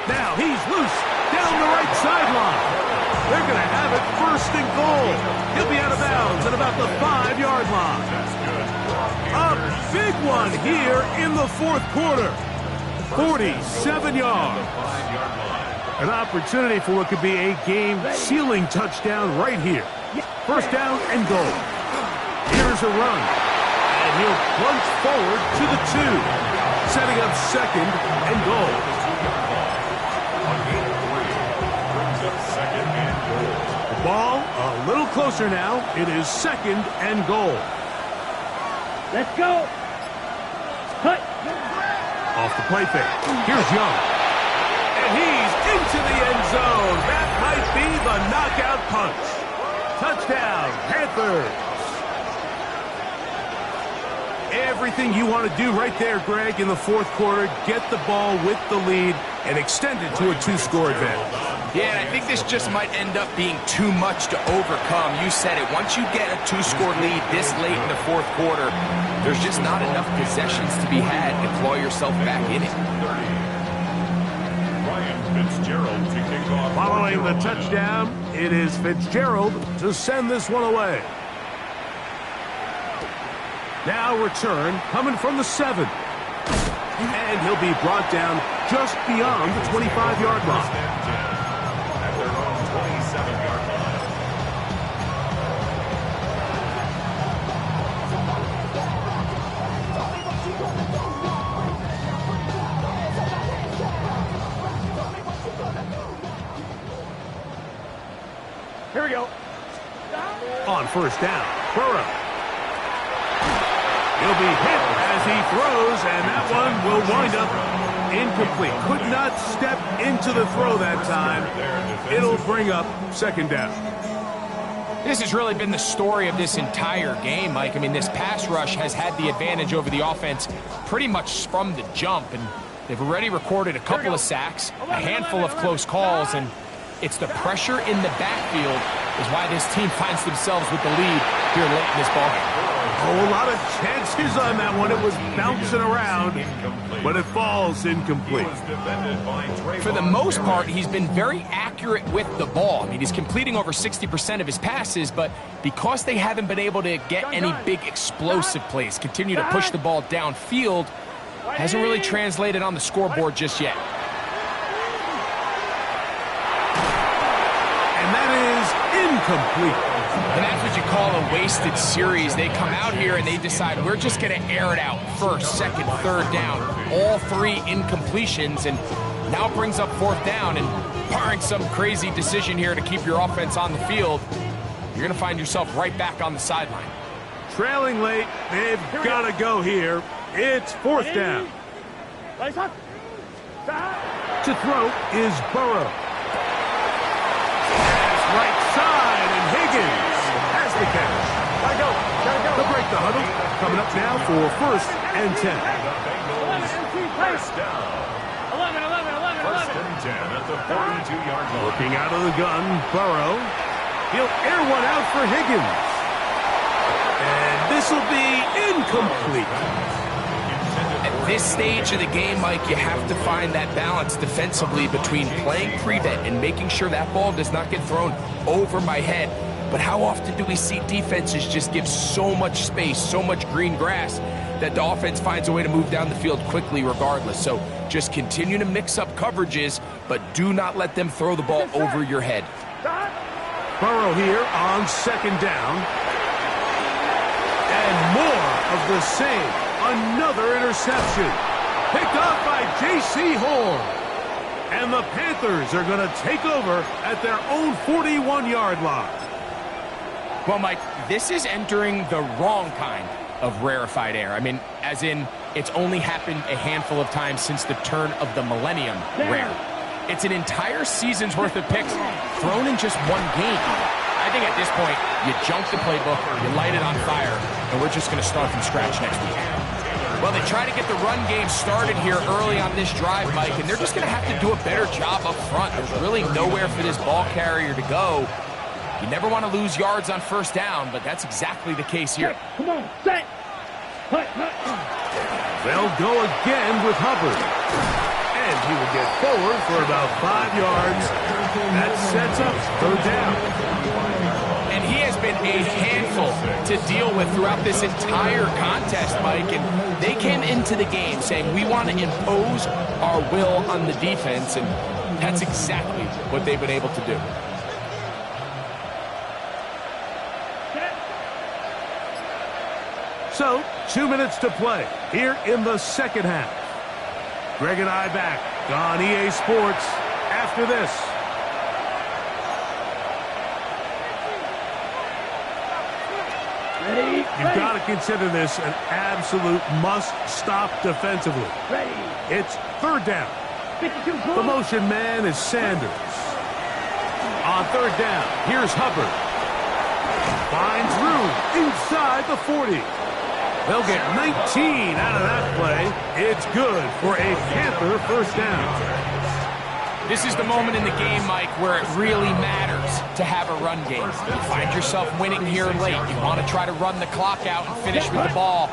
[SPEAKER 1] Now he's loose down the right sideline. They're going to have it first and goal. He'll be out of bounds at about the 5-yard line. A big one here in the fourth quarter. 47 yards. An opportunity for what could be a game-sealing touchdown right here. First down and goal. Here's a run. And he'll plunge forward to the 2. Setting up second and goal. The ball a little closer now. It is second and goal.
[SPEAKER 2] Let's go. Cut.
[SPEAKER 1] Off the play fake. Here's Young. And he's into the end zone. That might be the knockout punch. Touchdown, Panthers. Everything you want to do right there, Greg, in the fourth quarter. Get the ball with the lead and extend it to a 2-score advantage.
[SPEAKER 4] Yeah, and I think this just might end up being too much to overcome. You said it. Once you get a 2-score lead this late in the fourth quarter, there's just not enough possessions to be had to claw yourself back in it.
[SPEAKER 1] Following the touchdown, it is Fitzgerald to send this one away. Now return coming from the 7. And he'll be brought down just beyond the 25-yard line.
[SPEAKER 2] Here we go.
[SPEAKER 1] On first down, Burrow. He'll be hit as he throws, and that one will wind up incomplete. Could not step into the throw that time. It'll bring up second down.
[SPEAKER 4] This has really been the story of this entire game, Mike. I mean, this pass rush has had the advantage over the offense pretty much from the jump, and they've already recorded a couple of sacks, a handful of close calls, and it's the pressure in the backfield is why this team finds themselves with the lead here late in this ballgame.
[SPEAKER 1] Oh, a lot of chances on that one. It was bouncing around, but it falls incomplete.
[SPEAKER 4] For the most part, he's been very accurate with the ball. I mean, he's completing over 60% of his passes, but because they haven't been able to get any big explosive plays, continue to push the ball downfield, hasn't really translated on the scoreboard just yet.
[SPEAKER 1] And that is incomplete.
[SPEAKER 4] And that's what you call a wasted series. They come out here and they decide we're just going to air it out. First, second, third down. All 3 incompletions, and now brings up fourth down. And barring some crazy decision here to keep your offense on the field, you're going to find yourself right back on the sideline.
[SPEAKER 1] Trailing late, they've got to go here. It's fourth down. To throw is Burrow. Right side, and Higgins has the catch.
[SPEAKER 2] Gotta go.
[SPEAKER 1] They'll break the huddle. Coming up now for first and 10.
[SPEAKER 3] First down.
[SPEAKER 2] 11.
[SPEAKER 3] First and 10 at the 42-yard line.
[SPEAKER 1] Looking out of the gun, Burrow. He'll air one out for Higgins. And this will be incomplete.
[SPEAKER 4] At this stage of the game, Mike, you have to find that balance defensively between playing prevent and making sure that ball does not get thrown over my head. But how often do we see defenses just give so much space, so much green grass, that the offense finds a way to move down the field quickly regardless? So just continue to mix up coverages, but do not let them throw the ball over your head.
[SPEAKER 1] Burrow here on second down. And more of the same. Another interception. Picked off by J.C. Horn. And the Panthers are going to take over at their own 41-yard line.
[SPEAKER 4] Well, Mike, this is entering the wrong kind of rarefied air. I mean, as in, it's only happened a handful of times since the turn of the millennium rare. It's an entire season's worth of picks thrown in just one game. I I think at this point, you junk the playbook, you light it on fire, and we're just going to start from scratch next week. Well, they try to get the run game started here early on this drive, Mike, and they're just going to have to do a better job up front. There's really nowhere for this ball carrier to go. You never want to lose yards on first down, but that's exactly the case here.
[SPEAKER 2] Come on, set. Hut.
[SPEAKER 1] They'll go again with Hubbard. And he will get forward for about 5 yards. That sets up third down.
[SPEAKER 4] And he has been a handful to deal with throughout this entire contest, Mike. And they came into the game saying, we want to impose our will on the defense. And that's exactly what they've been able to do.
[SPEAKER 1] So, 2 minutes to play here in the second half. Greg and I back on EA Sports after this.
[SPEAKER 2] Ready.
[SPEAKER 1] You've got to consider this an absolute must-stop defensively.
[SPEAKER 2] Ready.
[SPEAKER 1] It's third down.
[SPEAKER 2] 52
[SPEAKER 1] The
[SPEAKER 2] points.
[SPEAKER 1] motion man is Sanders. On third down, here's Hubbard. Finds room inside the 40. They'll get 19 out of that play. It's good for a Panther first down.
[SPEAKER 4] This is the moment in the game, Mike, where it really matters to have a run game. You find yourself winning here late. You want to try to run the clock out and finish with the ball.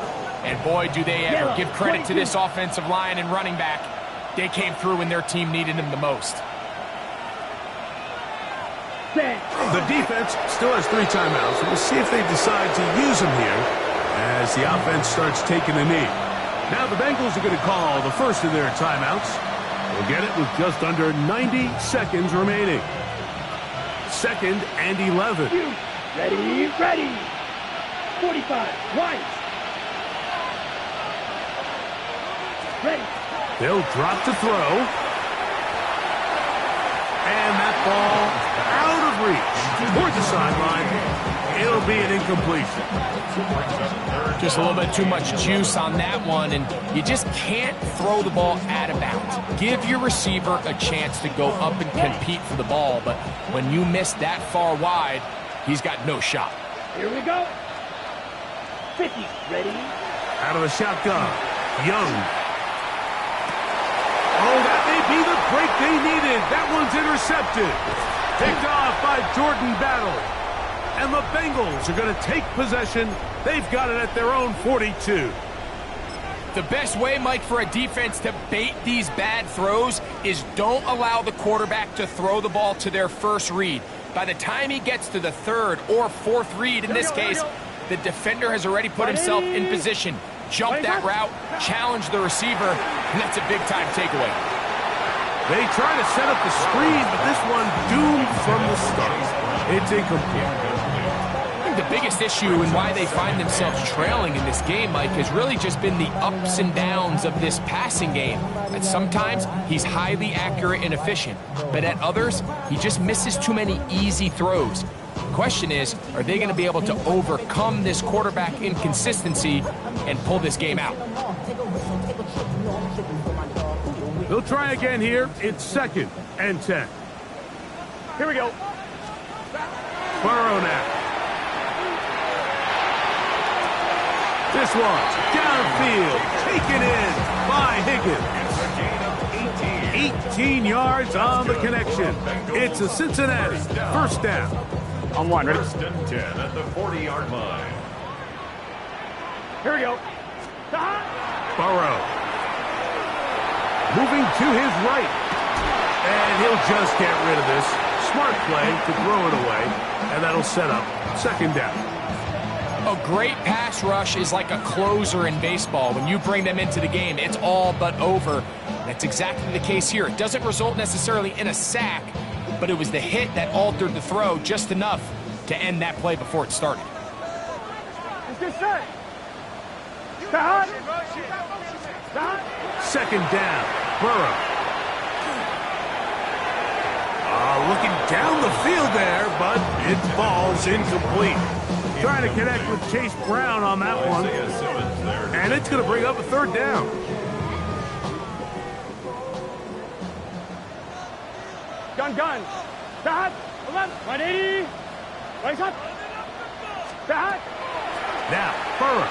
[SPEAKER 4] And boy, do they ever. Give credit to this offensive line and running back. They came through when their team needed them the most.
[SPEAKER 1] The defense still has 3 timeouts. We'll see if they decide to use them here as the offense starts taking a knee. Now the Bengals are going to call the first of their timeouts. We'll get it with just under 90 seconds remaining. 2nd and 11.
[SPEAKER 2] Ready. 45. Right. Ready.
[SPEAKER 1] They'll drop to throw. And that ball out of reach toward the sideline. It'll be an incompletion.
[SPEAKER 4] Just a little bit too much juice on that one, and you just can't throw the ball out of bounds. Give your receiver a chance to go up and compete for the ball, but when you miss that far wide, he's got no shot.
[SPEAKER 2] Here we go. 50. Ready.
[SPEAKER 1] Out of the shotgun. Young. Oh, that may be the break they needed. That one's intercepted. Picked off by Jordan Battle. And the Bengals are going to take possession. They've got it at their own 42.
[SPEAKER 4] The best way, Mike, for a defense to bait these bad throws is don't allow the quarterback to throw the ball to their first read. By the time he gets to the 3rd or 4th read, in this case, the defender has already put himself in position. Jump that route, challenge the receiver, and that's a big-time takeaway.
[SPEAKER 1] They try to set up the screen, but this one doomed from the start. It's incomplete.
[SPEAKER 4] The biggest issue and why they find themselves trailing in this game, Mike, has really just been the ups and downs of this passing game. At sometimes, he's highly accurate and efficient, but at others, he just misses too many easy throws. The question is, are they going to be able to overcome this quarterback inconsistency and pull this game out?
[SPEAKER 1] They'll try again here. It's 2nd and 10.
[SPEAKER 2] Here we go.
[SPEAKER 1] Burrow now. This one, downfield, taken in by Higgins. 18 yards on the connection. It's a Cincinnati first down.
[SPEAKER 2] On 1, ready?
[SPEAKER 3] 1st and 10 at the 40-yard line.
[SPEAKER 2] Here we go.
[SPEAKER 1] Burrow. Moving to his right. And he'll just get rid of this. Smart play to throw it away. And that'll set up 2nd down.
[SPEAKER 4] A great pass rush is like a closer in baseball. When you bring them into the game, it's all but over. That's exactly the case here. It doesn't result necessarily in a sack, but it was the hit that altered the throw just enough to end that play before it started.
[SPEAKER 1] Second down. Burrow. Looking down the field there, but it falls incomplete. Trying to connect with Chase Brown on that one. And it's going to bring up a 3rd down.
[SPEAKER 2] Gun. Stop. 180. Raise up. Back.
[SPEAKER 1] Now, Burrow.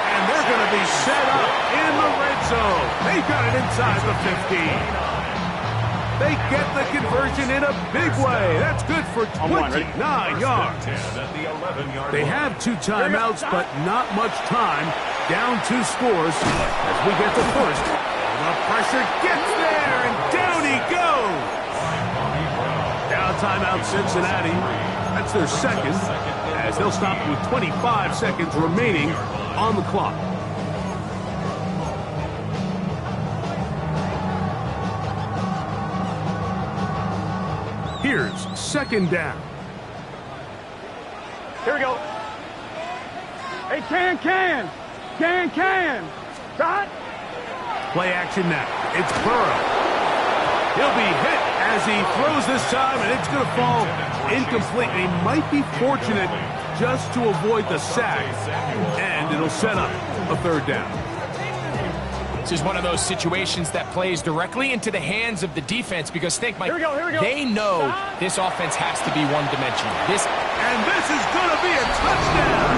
[SPEAKER 1] And they're going to be set up in the red zone. They got it inside the 15. They get the conversion in a big way. That's good for 29 yards. They have 2 timeouts, but not much time. Down 2 scores as we get the first. The pressure gets there, and down he goes. Now timeout Cincinnati. That's their second, as they'll stop with 25 seconds remaining on the clock. Here's second down.
[SPEAKER 2] Here we go. Hey, can. Shot.
[SPEAKER 1] Play action now. It's Burrow. He'll be hit as he throws this time, and it's going to fall incomplete. He might be fortunate just to avoid the sack, and it'll set up a third down.
[SPEAKER 4] This is one of those situations that plays directly into the hands of the defense because think, Mike,
[SPEAKER 2] here we go.
[SPEAKER 4] They know this offense has to be one-dimensional.
[SPEAKER 1] And this is going to be a touchdown.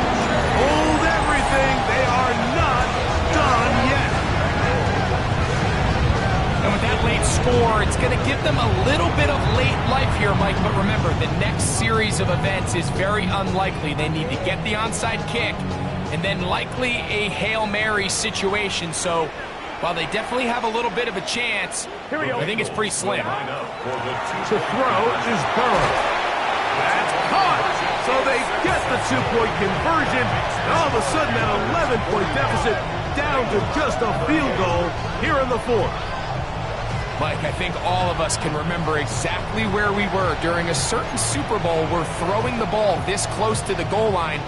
[SPEAKER 1] Hold everything. They are not done yet.
[SPEAKER 4] And with that late score, it's going to give them a little bit of late life here, Mike. But remember, the next series of events is very unlikely. They need to get the onside kick and then likely a Hail Mary situation. So while they definitely have a little bit of a chance, I think it's pretty slim.
[SPEAKER 1] To throw is Burrow. That's caught. So they get the 2-point conversion. And all of a sudden, that 11-point deficit down to just a field goal here in the fourth.
[SPEAKER 4] Mike, I think all of us can remember exactly where we were during a certain Super Bowl where throwing the ball this close to the goal line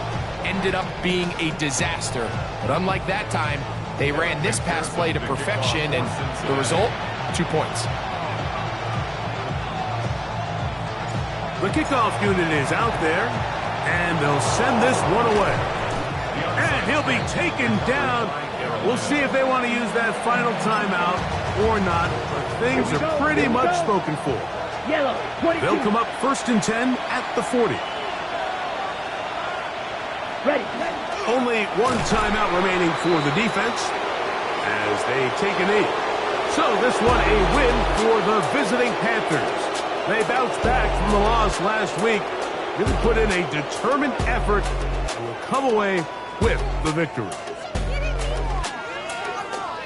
[SPEAKER 4] ended up being a disaster. But unlike that time, they ran this pass play to perfection, and the result, 2 points.
[SPEAKER 1] The kickoff unit is out there, and they'll send this one away. And he'll be taken down. We'll see if they want to use that final timeout or not, but things are pretty much spoken for.
[SPEAKER 2] Yellow, 22.
[SPEAKER 1] They'll come up 1st and 10 at the 40.
[SPEAKER 2] Ready.
[SPEAKER 1] Only 1 timeout remaining for the defense as they take a knee. So this one a win for the visiting Panthers. They bounced back from the loss last week, really put in a determined effort, and will come away with the victory.